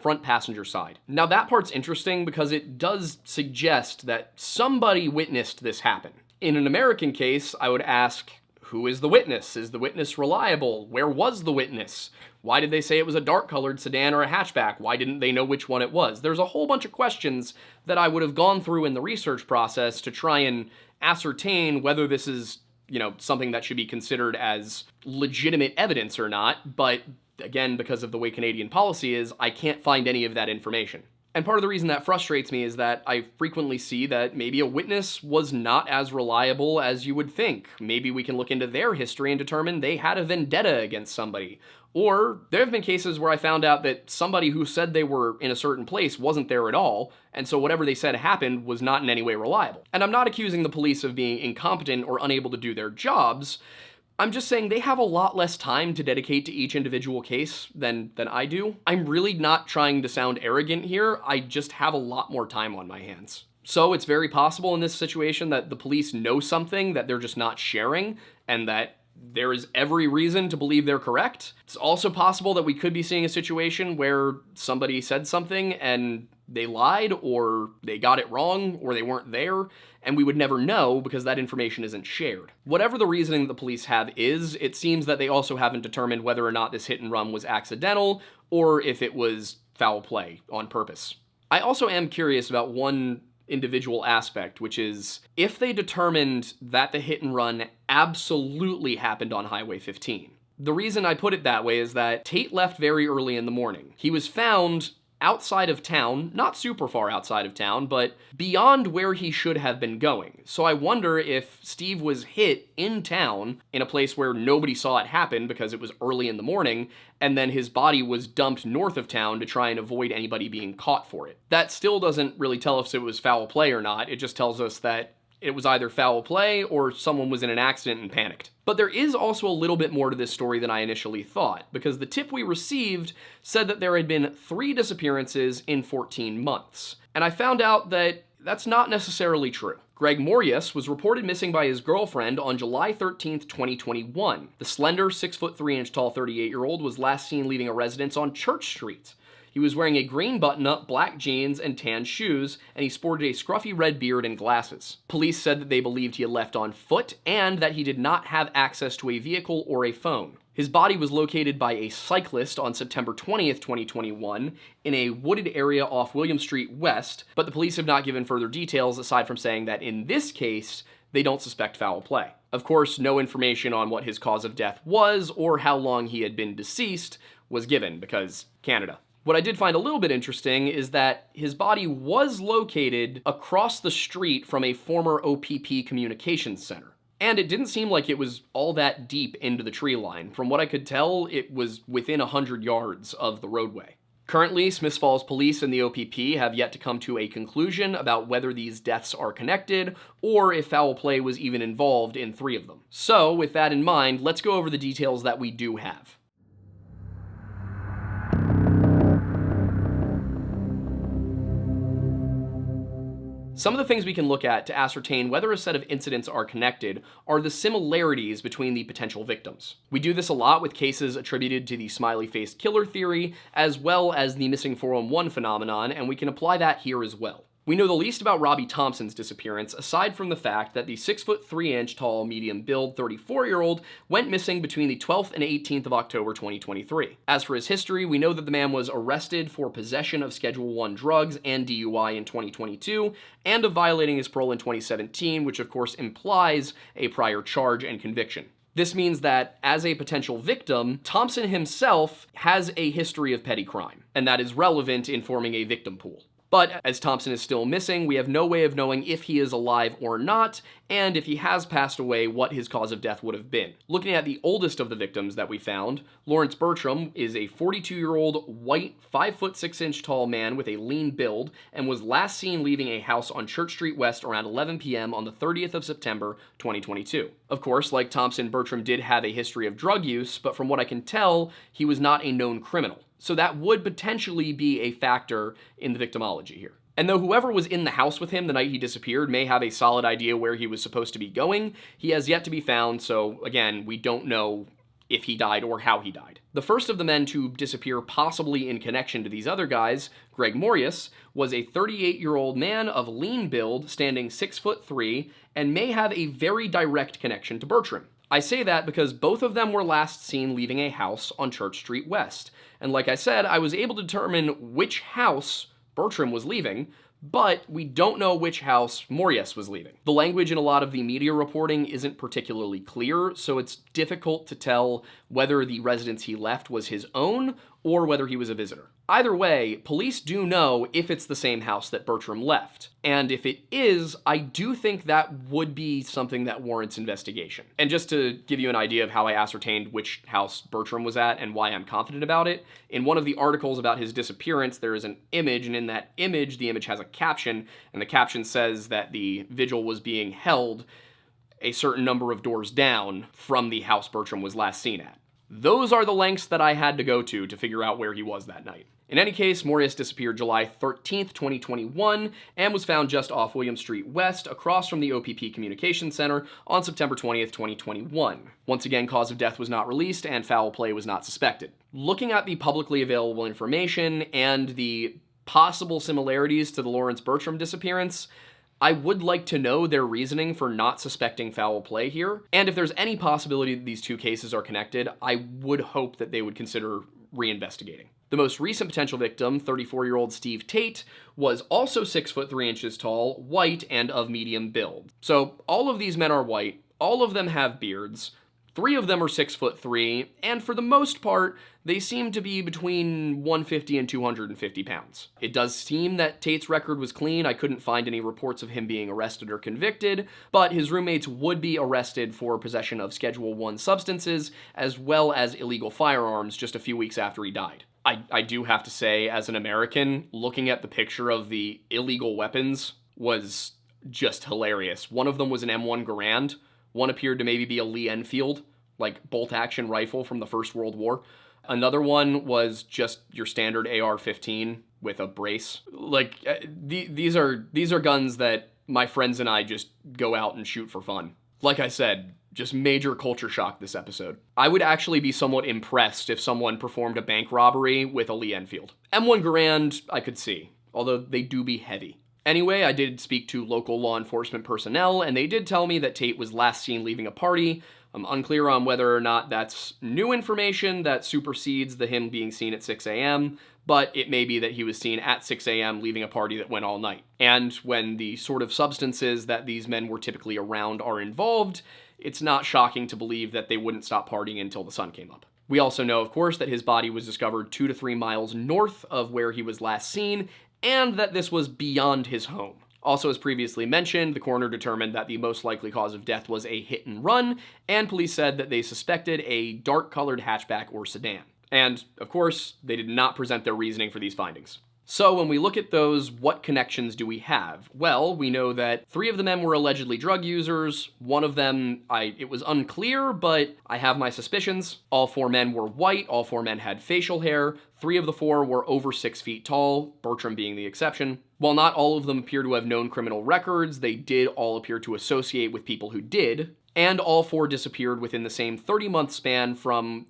front passenger side. Now that part's interesting because it does suggest that somebody witnessed this happen. In an American case, I would ask, who is the witness? Is the witness reliable? Where was the witness? Why did they say it was a dark-colored sedan or a hatchback? Why didn't they know which one it was? There's a whole bunch of questions that I would have gone through in the research process to try and ascertain whether this is, something that should be considered as legitimate evidence or not, but again, because of the way Canadian policy is, I can't find any of that information. And part of the reason that frustrates me is that I frequently see that maybe a witness was not as reliable as you would think. Maybe we can look into their history and determine they had a vendetta against somebody. Or there have been cases where I found out that somebody who said they were in a certain place wasn't there at all, and so whatever they said happened was not in any way reliable. And I'm not accusing the police of being incompetent or unable to do their jobs. I'm just saying they have a lot less time to dedicate to each individual case than I do. I'm really not trying to sound arrogant here, I just have a lot more time on my hands. So it's very possible in this situation that the police know something that they're just not sharing, and that there is every reason to believe they're correct. It's also possible that we could be seeing a situation where somebody said something and they lied, or they got it wrong, or they weren't there, and we would never know because that information isn't shared. Whatever the reasoning the police have is, it seems that they also haven't determined whether or not this hit and run was accidental, or if it was foul play on purpose. I also am curious about one individual aspect, which is if they determined that the hit and run absolutely happened on Highway 15. The reason I put it that way is that Tate left very early in the morning. He was found outside of town, not super far outside of town, but beyond where he should have been going. So I wonder if Steve was hit in town in a place where nobody saw it happen because it was early in the morning, and then his body was dumped north of town to try and avoid anybody being caught for it. That still doesn't really tell us if it was foul play or not. It just tells us that it was either foul play or someone was in an accident and panicked. But there is also a little bit more to this story than I initially thought, because the tip we received said that there had been 3 disappearances in 14 months. And I found out that that's not necessarily true. Greg Morius was reported missing by his girlfriend on July 13th, 2021. The slender, 6'3" tall 38-year-old was last seen leaving a residence on Church Street. He was wearing a green button-up, black jeans, and tan shoes, and he sported a scruffy red beard and glasses. Police said that they believed he had left on foot, and that he did not have access to a vehicle or a phone. His body was located by a cyclist on September 20th, 2021, in a wooded area off William Street West, but the police have not given further details aside from saying that in this case, they don't suspect foul play. Of course, no information on what his cause of death was or how long he had been deceased was given, because Canada. What I did find a little bit interesting is that his body was located across the street from a former OPP communications center. And it didn't seem like it was all that deep into the tree line. From what I could tell, it was within 100 yards of the roadway. Currently, Smiths Falls Police and the OPP have yet to come to a conclusion about whether these deaths are connected, or if foul play was even involved in 3 of them. So, with that in mind, let's go over the details that we do have. Some of the things we can look at to ascertain whether a set of incidents are connected are the similarities between the potential victims. We do this a lot with cases attributed to the smiley-faced killer theory, as well as the missing 411 phenomenon, and we can apply that here as well. We know the least about Robbie Thompson's disappearance, aside from the fact that the 6'3" tall, medium-build 34-year-old went missing between the 12th and 18th of October 2023. As for his history, we know that the man was arrested for possession of Schedule I drugs and DUI in 2022, and of violating his parole in 2017, which of course implies a prior charge and conviction. This means that, as a potential victim, Thompson himself has a history of petty crime, and that is relevant in forming a victim pool. But as Thompson is still missing, we have no way of knowing if he is alive or not, and if he has passed away, what his cause of death would have been. Looking at the oldest of the victims that we found, Lawrence Bertram is a 42-year-old, white, 5'6" tall man with a lean build, and was last seen leaving a house on Church Street West around 11 p.m. on the 30th of September, 2022. Of course, like Thompson, Bertram did have a history of drug use, but from what I can tell, he was not a known criminal. So that would potentially be a factor in the victimology here. And though whoever was in the house with him the night he disappeared may have a solid idea where he was supposed to be going, he has yet to be found, so again, we don't know if he died or how he died. The first of the men to disappear possibly in connection to these other guys, Greg Morius, was a 38-year-old man of lean build, standing 6'3", and may have a very direct connection to Bertram. I say that because both of them were last seen leaving a house on Church Street West. And like I said, I was able to determine which house Bertram was leaving, but we don't know which house Morius was leaving. The language in a lot of the media reporting isn't particularly clear, so it's difficult to tell whether the residence he left was his own or whether he was a visitor. Either way, police do know if it's the same house that Bertram left. And if it is, I do think that would be something that warrants investigation. And just to give you an idea of how I ascertained which house Bertram was at and why I'm confident about it, in one of the articles about his disappearance, there is an image, and in that image, the image has a caption, and the caption says that the vigil was being held a certain number of doors down from the house Bertram was last seen at. Those are the lengths that I had to go to figure out where he was that night. In any case, Morius disappeared July 13th, 2021, and was found just off William Street West, across from the OPP Communications Center, on September 20th, 2021. Once again, cause of death was not released, and foul play was not suspected. Looking at the publicly available information and the possible similarities to the Lawrence Bertram disappearance, I would like to know their reasoning for not suspecting foul play here, and if there's any possibility that these two cases are connected, I would hope that they would consider reinvestigating. The most recent potential victim, 34-year-old Steve Tate, was also 6 foot 3 inches tall, white, and of medium build. So all of these men are white, all of them have beards, 3 of them are 6 foot 3, and for the most part, they seem to be between 150 and 250 pounds. It does seem that Tate's record was clean. I couldn't find any reports of him being arrested or convicted, but his roommates would be arrested for possession of Schedule I substances, as well as illegal firearms just a few weeks after he died. I do have to say, as an American, looking at the picture of the illegal weapons was just hilarious. One of them was an M1 Garand. One appeared to maybe be a Lee Enfield, like bolt-action rifle from the First World War. Another one was just your standard AR-15 with a brace. Like, these are guns that my friends and I just go out and shoot for fun. Like I said, just major culture shock this episode. I would actually be somewhat impressed if someone performed a bank robbery with a Lee Enfield. M1 Garand, I could see, although they do be heavy. Anyway, I did speak to local law enforcement personnel, and they did tell me that Tate was last seen leaving a party. I'm unclear on whether or not that's new information that supersedes him being seen at 6 a.m., but it may be that he was seen at 6 a.m. leaving a party that went all night. And when the sort of substances that these men were typically around are involved, it's not shocking to believe that they wouldn't stop partying until the sun came up. We also know, of course, that his body was discovered 2 to 3 miles north of where he was last seen, and that this was beyond his home. Also, as previously mentioned, the coroner determined that the most likely cause of death was a hit and run, and police said that they suspected a dark-colored hatchback or sedan. And, of course, they did not present their reasoning for these findings. So when we look at those, what connections do we have? Well, we know that 3 of the men were allegedly drug users. One of them, it was unclear, but I have my suspicions. All 4 men were white. All 4 men had facial hair. 3 of the 4 were over 6 feet tall, Bertram being the exception. While not all of them appear to have known criminal records, they did all appear to associate with people who did. And all 4 disappeared within the same 30-month span from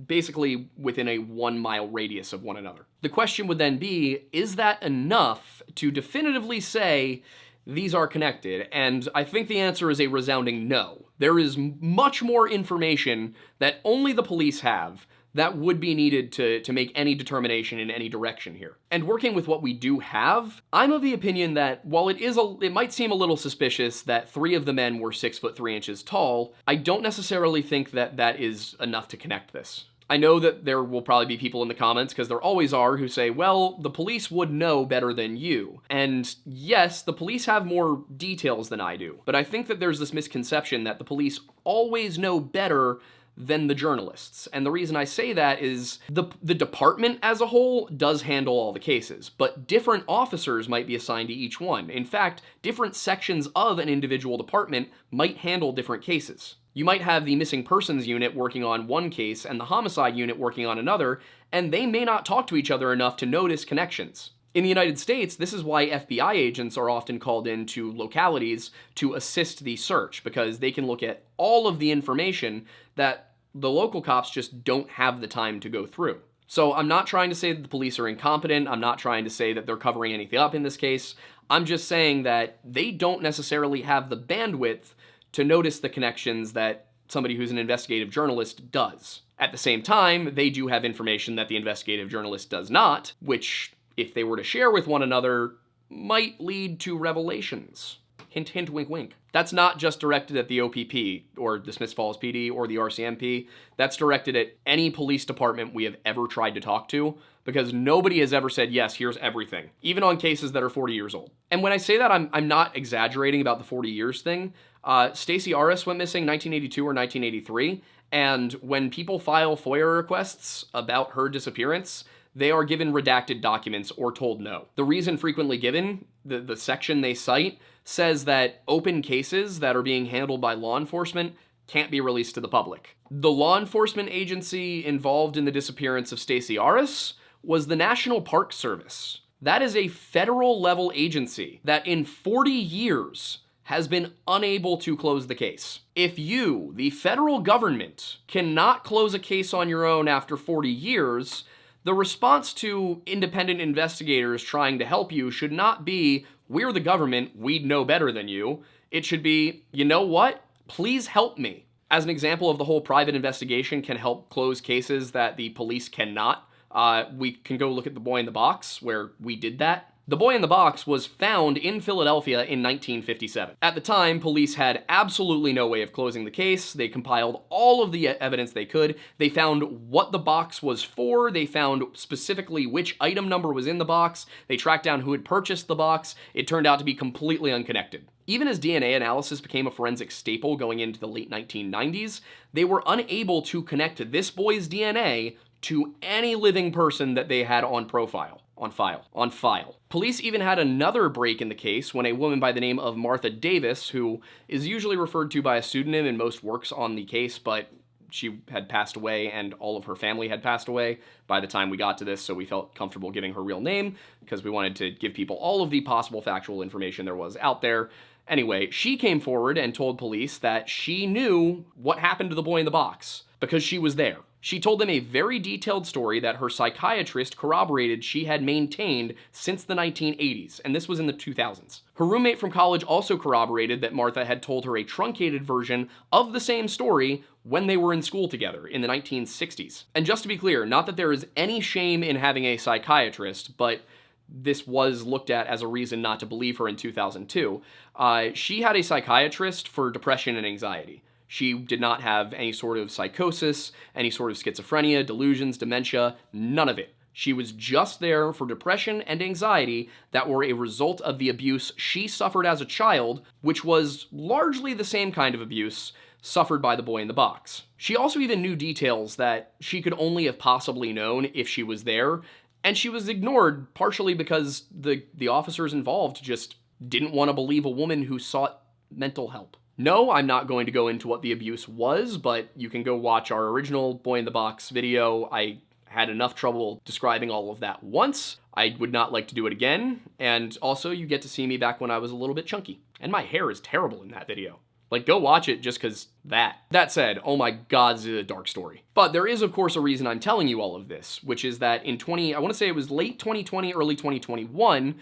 basically within a 1-mile radius of one another. The question would then be, is that enough to definitively say these are connected? And I think the answer is a resounding no. There is much more information that only the police have that would be needed to make any determination in any direction here. And working with what we do have, I'm of the opinion that while it might seem a little suspicious that 3 of the men were 6 foot 3 inches tall, I don't necessarily think that that is enough to connect this. I know that there will probably be people in the comments, because there always are, who say, well, the police would know better than you. And yes, the police have more details than I do, but I think that there's this misconception that the police always know better than the journalists. And the reason I say that is the department as a whole does handle all the cases, but different officers might be assigned to each one. In fact, different sections of an individual department might handle different cases. You might have the missing persons unit working on one case and the homicide unit working on another, and they may not talk to each other enough to notice connections. In the United States, this is why FBI agents are often called into localities to assist the search, because they can look at all of the information that the local cops just don't have the time to go through. So I'm not trying to say that the police are incompetent. I'm not trying to say that they're covering anything up in this case. I'm just saying that they don't necessarily have the bandwidth to notice the connections that somebody who's an investigative journalist does. At the same time, they do have information that the investigative journalist does not, which, if they were to share with one another, might lead to revelations. Hint, hint, wink, wink. That's not just directed at the OPP, or the Smiths Falls PD, or the RCMP. That's directed at any police department we have ever tried to talk to, because nobody has ever said, yes, here's everything, even on cases that are 40 years old. And when I say that, I'm not exaggerating about the 40 years thing. Stacey Aris went missing 1982 or 1983, and when people file FOIA requests about her disappearance, they are given redacted documents or told no. The reason frequently given, the section they cite, says that open cases that are being handled by law enforcement can't be released to the public. The law enforcement agency involved in the disappearance of Stacey Aris was the National Park Service. That is a federal level agency that in 40 years has been unable to close the case. If you, the federal government, cannot close a case on your own after 40 years, the response to independent investigators trying to help you should not be, we're the government, we'd know better than you. It should be, you know what? Please help me. As an example of the whole private investigation can help close cases that the police cannot, we can go look at The Boy in the Box, where we did that. The Boy in the Box was found in Philadelphia in 1957. At the time, police had absolutely no way of closing the case. They compiled all of the evidence they could. They found what the box was for. They found specifically which item number was in the box. They tracked down who had purchased the box. It turned out to be completely unconnected. Even as DNA analysis became a forensic staple going into the late 1990s, they were unable to connect this boy's DNA to any living person that they had on file. Police even had another break in the case when a woman by the name of Martha Davis, who is usually referred to by a pseudonym in most works on the case, but she had passed away and all of her family had passed away by the time we got to this, so we felt comfortable giving her real name because we wanted to give people all of the possible factual information there was out there. Anyway, she came forward and told police that she knew what happened to the boy in the box because she was there. She told them a very detailed story that her psychiatrist corroborated she had maintained since the 1980s, and this was in the 2000s. Her roommate from college also corroborated that Martha had told her a truncated version of the same story when they were in school together in the 1960s. And just to be clear, not that there is any shame in having a psychiatrist, but this was looked at as a reason not to believe her in 2002. She had a psychiatrist for depression and anxiety. She did not have any sort of psychosis, any sort of schizophrenia, delusions, dementia, none of it. She was just there for depression and anxiety that were a result of the abuse she suffered as a child, which was largely the same kind of abuse suffered by the boy in the box. She also even knew details that she could only have possibly known if she was there, and she was ignored partially because the officers involved just didn't want to believe a woman who sought mental help. No, I'm not going to go into what the abuse was, but you can go watch our original Boy in the Box video. I had enough trouble describing all of that once. I would not like to do it again, and also you get to see me back when I was a little bit chunky. And my hair is terrible in that video. Like, go watch it just because that. That said, oh my god, this is a dark story. But there is, of course, a reason I'm telling you all of this, which is that in I want to say it was late 2020, early 2021,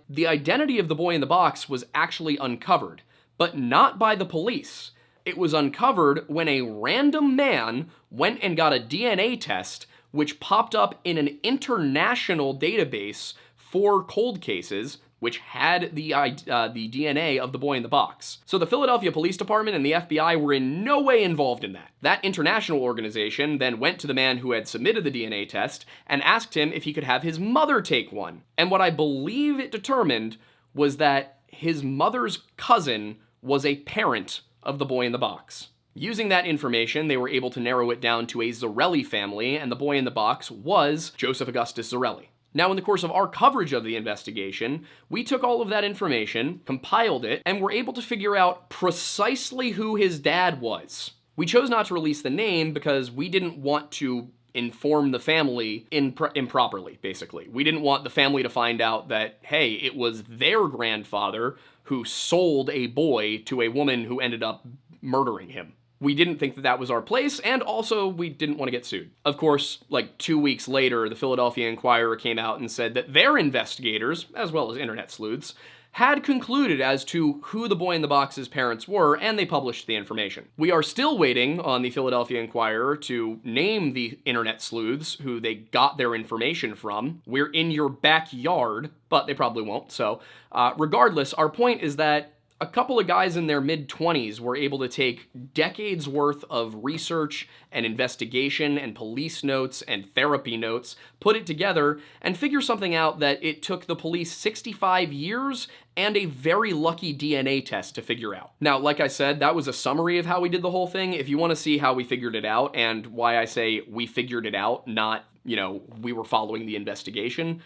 the identity of the boy in the box was actually uncovered, but not by the police. It was uncovered when a random man went and got a DNA test, which popped up in an international database for cold cases, which had the DNA of the boy in the box. So the Philadelphia Police Department and the FBI were in no way involved in that. That international organization then went to the man who had submitted the DNA test and asked him if he could have his mother take one. And what I believe it determined was that his mother's cousin was a parent of the boy in the box. Using that information, they were able to narrow it down to a Zarelli family, and the boy in the box was Joseph Augustus Zarelli. Now, in the course of our coverage of the investigation, we took all of that information, compiled it, and were able to figure out precisely who his dad was. We chose not to release the name because we didn't want to inform the family improperly, basically. We didn't want the family to find out that, hey, it was their grandfather who sold a boy to a woman who ended up murdering him. We didn't think that that was our place, and also we didn't want to get sued. Of course, like 2 weeks later, the Philadelphia Inquirer came out and said that their investigators, as well as internet sleuths, had concluded as to who the boy in the box's parents were, and they published the information. We are still waiting on the Philadelphia Inquirer to name the internet sleuths who they got their information from. We're in your backyard, but they probably won't, so regardless, our point is that a couple of guys in their mid-20s were able to take decades worth of research and investigation and police notes and therapy notes, put it together, and figure something out that it took the police 65 years and a very lucky DNA test to figure out. Now, like I said, that was a summary of how we did the whole thing. If you want to see how we figured it out and why I say we figured it out, not, we were following the investigation,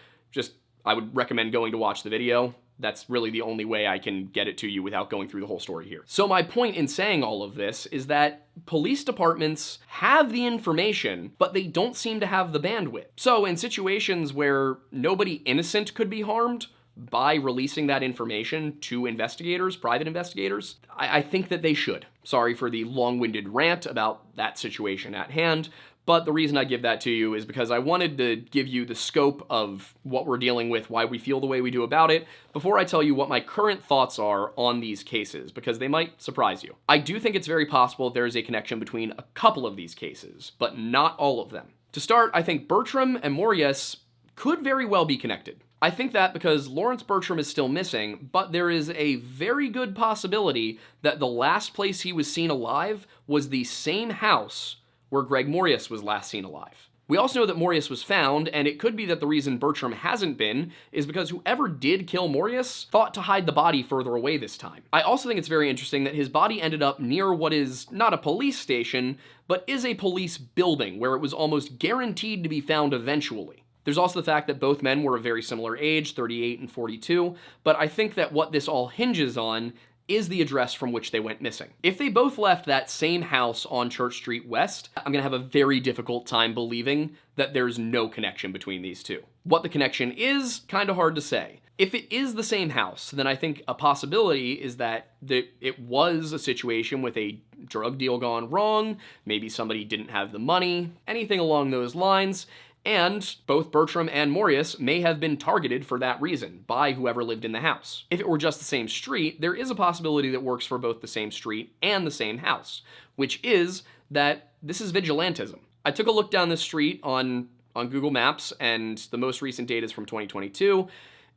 I would recommend going to watch the video. that's really the only way I can get it to you without going through the whole story here. So my point in saying all of this is that police departments have the information, but they don't seem to have the bandwidth. So in situations where nobody innocent could be harmed by releasing that information to investigators, private investigators, I think that they should. Sorry for the long-winded rant about that situation at hand, but the reason I give that to you is because I wanted to give you the scope of what we're dealing with, why we feel the way we do about it, before I tell you what my current thoughts are on these cases, because they might surprise you. I do think it's very possible there is a connection between a couple of these cases, but not all of them. To start, I think Bertram and Morius could very well be connected. I think that because Lawrence Bertram is still missing, but there is a very good possibility that the last place he was seen alive was the same house where Greg Morius was last seen alive. We also know that Morius was found, and it could be that the reason Bertram hasn't been is because whoever did kill Morius thought to hide the body further away this time. I also think it's very interesting that his body ended up near what is not a police station, but is a police building where it was almost guaranteed to be found eventually. There's also the fact that both men were a very similar age, 38 and 42, but I think that what this all hinges on is the address from which they went missing. If they both left that same house on Church Street West, I'm gonna have a very difficult time believing that there's no connection between these two. What the connection is, kind of hard to say. If it is the same house, then I think a possibility is that it was a situation with a drug deal gone wrong, maybe somebody didn't have the money, anything along those lines, and both Bertram and Morius may have been targeted for that reason by whoever lived in the house. If it were just the same street, there is a possibility that works for both the same street and the same house, which is that this is vigilantism. I took a look down this street on Google Maps, and the most recent data is from 2022.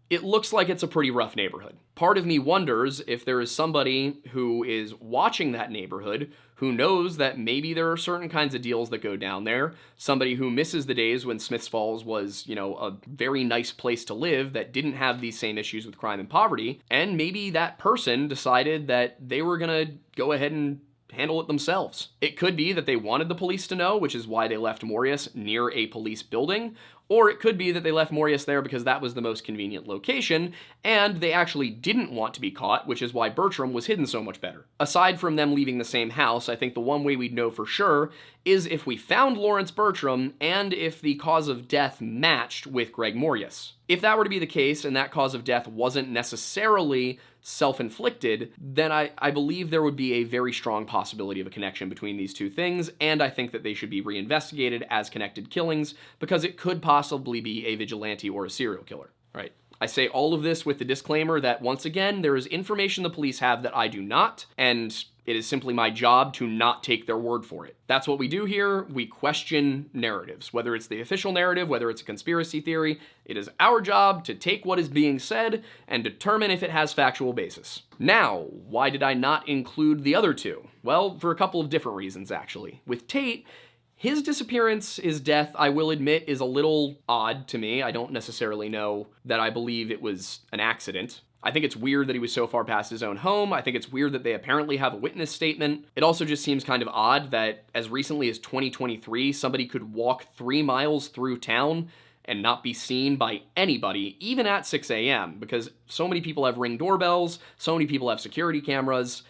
It looks like it's a pretty rough neighborhood. Part of me wonders if there is somebody who is watching that neighborhood who knows that maybe there are certain kinds of deals that go down there, somebody who misses the days when Smiths Falls was, a very nice place to live that didn't have these same issues with crime and poverty, and maybe that person decided that they were gonna go ahead and handle it themselves. It could be that they wanted the police to know, which is why they left Morius near a police building, or it could be that they left Morius there because that was the most convenient location, and they actually didn't want to be caught, which is why Bertram was hidden so much better. Aside from them leaving the same house, I think the one way we'd know for sure is if we found Lawrence Bertram and if the cause of death matched with Greg Morius. If that were to be the case and that cause of death wasn't necessarily self-inflicted, then I believe there would be a very strong possibility of a connection between these two things, and I think that they should be reinvestigated as connected killings because it could possibly be a vigilante or a serial killer, right? I say all of this with the disclaimer that, once again, there is information the police have that I do not, and it is simply my job to not take their word for it. That's what we do here. We question narratives. Whether it's the official narrative, whether it's a conspiracy theory, it is our job to take what is being said and determine if it has factual basis. Now, why did I not include the other two? Well, for a couple of different reasons, actually. With Tate, his disappearance, his death, I will admit, is a little odd to me. I don't necessarily know that I believe it was an accident. I think it's weird that he was so far past his own home. I think it's weird that they apparently have a witness statement. It also just seems kind of odd that as recently as 2023, somebody could walk 3 miles through town and not be seen by anybody, even at 6 a.m., because so many people have Ring doorbells, so many people have security cameras,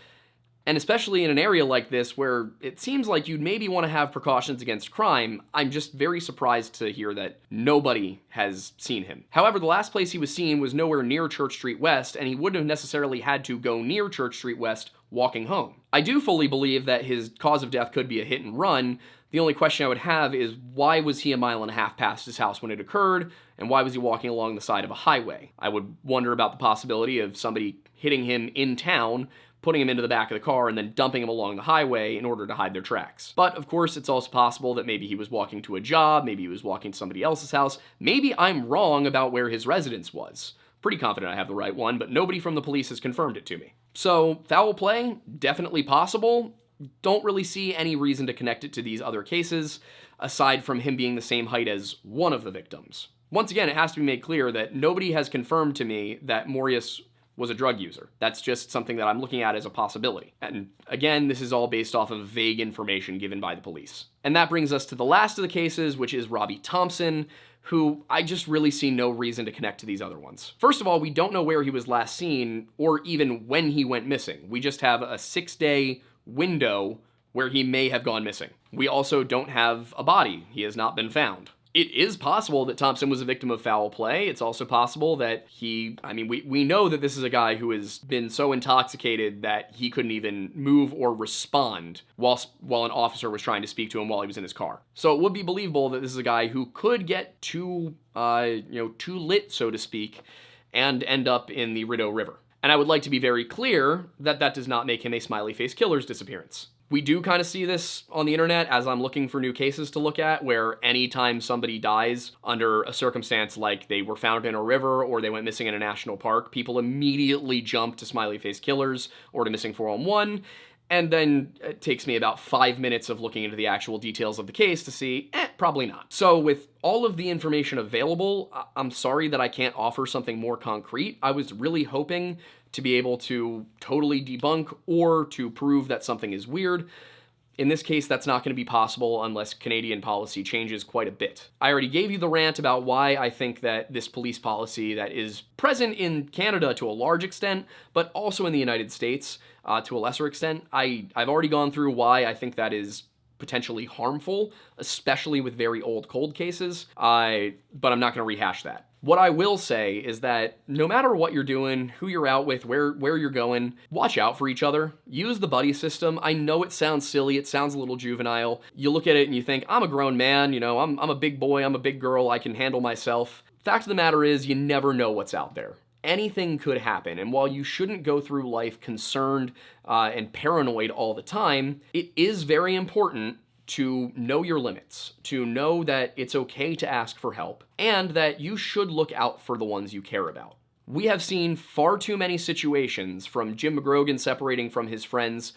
and especially in an area like this where it seems like you'd maybe want to have precautions against crime, I'm just very surprised to hear that nobody has seen him. However, the last place he was seen was nowhere near Church Street West, and he wouldn't have necessarily had to go near Church Street West walking home. I do fully believe that his cause of death could be a hit and run. The only question I would have is, why was he a mile and a half past his house when it occurred, and why was he walking along the side of a highway? I would wonder about the possibility of somebody hitting him in town, putting him into the back of the car, and then dumping him along the highway in order to hide their tracks. But of course, it's also possible that maybe he was walking to a job, maybe he was walking to somebody else's house. Maybe I'm wrong about where his residence was. Pretty confident I have the right one, but nobody from the police has confirmed it to me. So, foul play? Definitely possible. Don't really see any reason to connect it to these other cases, aside from him being the same height as one of the victims. Once again, it has to be made clear that nobody has confirmed to me that Morius was a drug user. That's just something that I'm looking at as a possibility. And again, this is all based off of vague information given by the police. And that brings us to the last of the cases, which is Robbie Thompson, who I just really see no reason to connect to these other ones. First of all, we don't know where he was last seen or even when he went missing. We just have a 6-day window where he may have gone missing. We also don't have a body. He has not been found. It is possible that Thompson was a victim of foul play. It's also possible that we know that this is a guy who has been so intoxicated that he couldn't even move or respond while an officer was trying to speak to him while he was in his car. So it would be believable that this is a guy who could get too lit, so to speak, and end up in the Rideau River. And I would like to be very clear that that does not make him a smiley face killer's disappearance. We do kind of see this on the internet as I'm looking for new cases to look at, where anytime somebody dies under a circumstance like they were found in a river or they went missing in a national park, people immediately jump to smiley face killers or to missing 411. And then it takes me about 5 minutes of looking into the actual details of the case to see, probably not. So with all of the information available, I'm sorry that I can't offer something more concrete. I was really hoping to be able to totally debunk or to prove that something is weird. In this case, that's not going to be possible unless Canadian policy changes quite a bit. I already gave you the rant about why I think that this police policy that is present in Canada to a large extent, but also in the United States to a lesser extent. I've already gone through why I think that is potentially harmful, especially with very old cold cases, but I'm not going to rehash that. What I will say is that no matter what you're doing, who you're out with, where you're going, watch out for each other. Use the buddy system. I know it sounds silly, it sounds a little juvenile. You look at it and you think, I'm a grown man, I'm a big boy, I'm a big girl, I can handle myself. Fact of the matter is, you never know what's out there. Anything could happen, and while you shouldn't go through life concerned and paranoid all the time, it is very important to know your limits, to know that it's okay to ask for help, and that you should look out for the ones you care about. We have seen far too many situations, from Jim McGrogan separating from his friends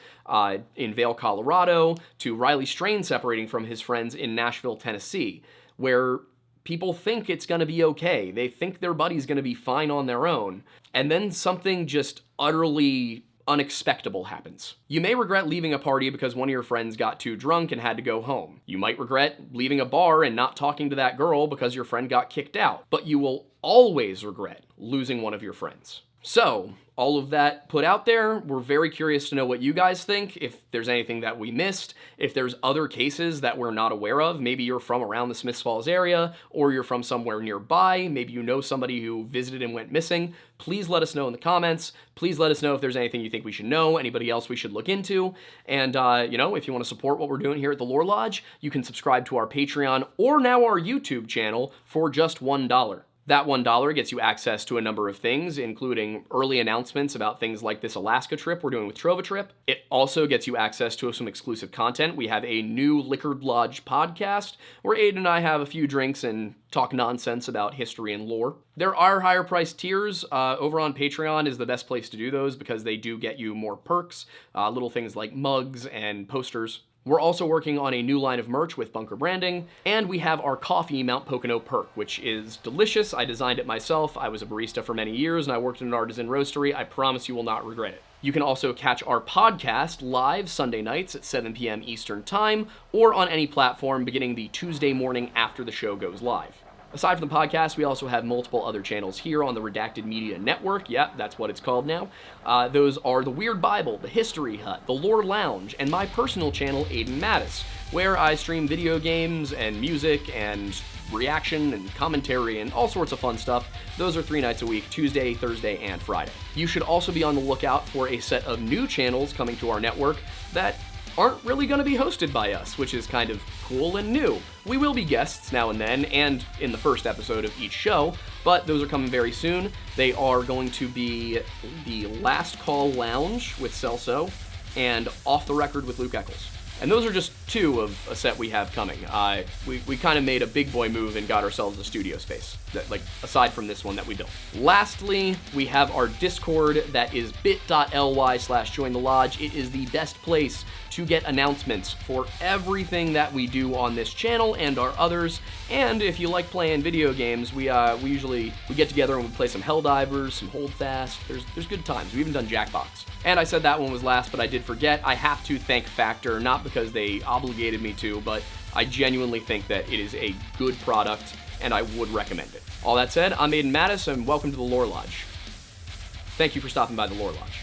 in Vail, Colorado, to Riley Strain separating from his friends in Nashville, Tennessee, where people think it's going to be okay. They think their buddy's going to be fine on their own, and then something just utterly unexpected happens. You may regret leaving a party because one of your friends got too drunk and had to go home. You might regret leaving a bar and not talking to that girl because your friend got kicked out. But you will always regret losing one of your friends. So, all of that put out there, we're very curious to know what you guys think, if there's anything that we missed, if there's other cases that we're not aware of. Maybe you're from around the Smiths Falls area, or you're from somewhere nearby. Maybe you know somebody who visited and went missing. Please let us know in the comments. Please let us know if there's anything you think we should know, anybody else we should look into. And, if you want to support what we're doing here at the Lore Lodge, you can subscribe to our Patreon or now our YouTube channel for just $1. That $1 gets you access to a number of things, including early announcements about things like this Alaska trip we're doing with Trova Trip. It also gets you access to some exclusive content. We have a new Liquored Lodge podcast where Aiden and I have a few drinks and talk nonsense about history and lore. There are higher priced tiers. Over on Patreon is the best place to do those because they do get you more perks, little things like mugs and posters. We're also working on a new line of merch with Bunker Branding, and we have our coffee Mount Pocono Perk, which is delicious. I designed it myself. I was a barista for many years, and I worked in an artisan roastery. I promise you will not regret it. You can also catch our podcast live Sunday nights at 7 p.m. Eastern Time, or on any platform beginning the Tuesday morning after the show goes live. Aside from the podcast, we also have multiple other channels here on the Redacted Media Network. Yeah, that's what it's called now. Those are The Weird Bible, The History Hut, The Lore Lounge, and my personal channel, Aiden Mattis, where I stream video games and music and reaction and commentary and all sorts of fun stuff. Those are 3 nights a week, Tuesday, Thursday, and Friday. You should also be on the lookout for a set of new channels coming to our network that aren't really going to be hosted by us, which is kind of cool and new. We will be guests now and then, and in the first episode of each show, but those are coming very soon. They are going to be the Last Call Lounge with Celso, and Off the Record with Luke Eccles. And those are just two of a set we have coming. We kind of made a big boy move and got ourselves a studio space, like aside from this one that we built. Lastly, we have our Discord. That is bit.ly/jointhelodge. It is the best place to get announcements for everything that we do on this channel and our others. And if you like playing video games, we usually get together and we play some Helldivers, some Holdfast. There's good times. We even done Jackbox. And I said that one was last, but I did forget. I have to thank Factor, not because they obligated me to, but I genuinely think that it is a good product and I would recommend it. All that said, I'm Aiden Mattis and welcome to the Lore Lodge. Thank you for stopping by the Lore Lodge.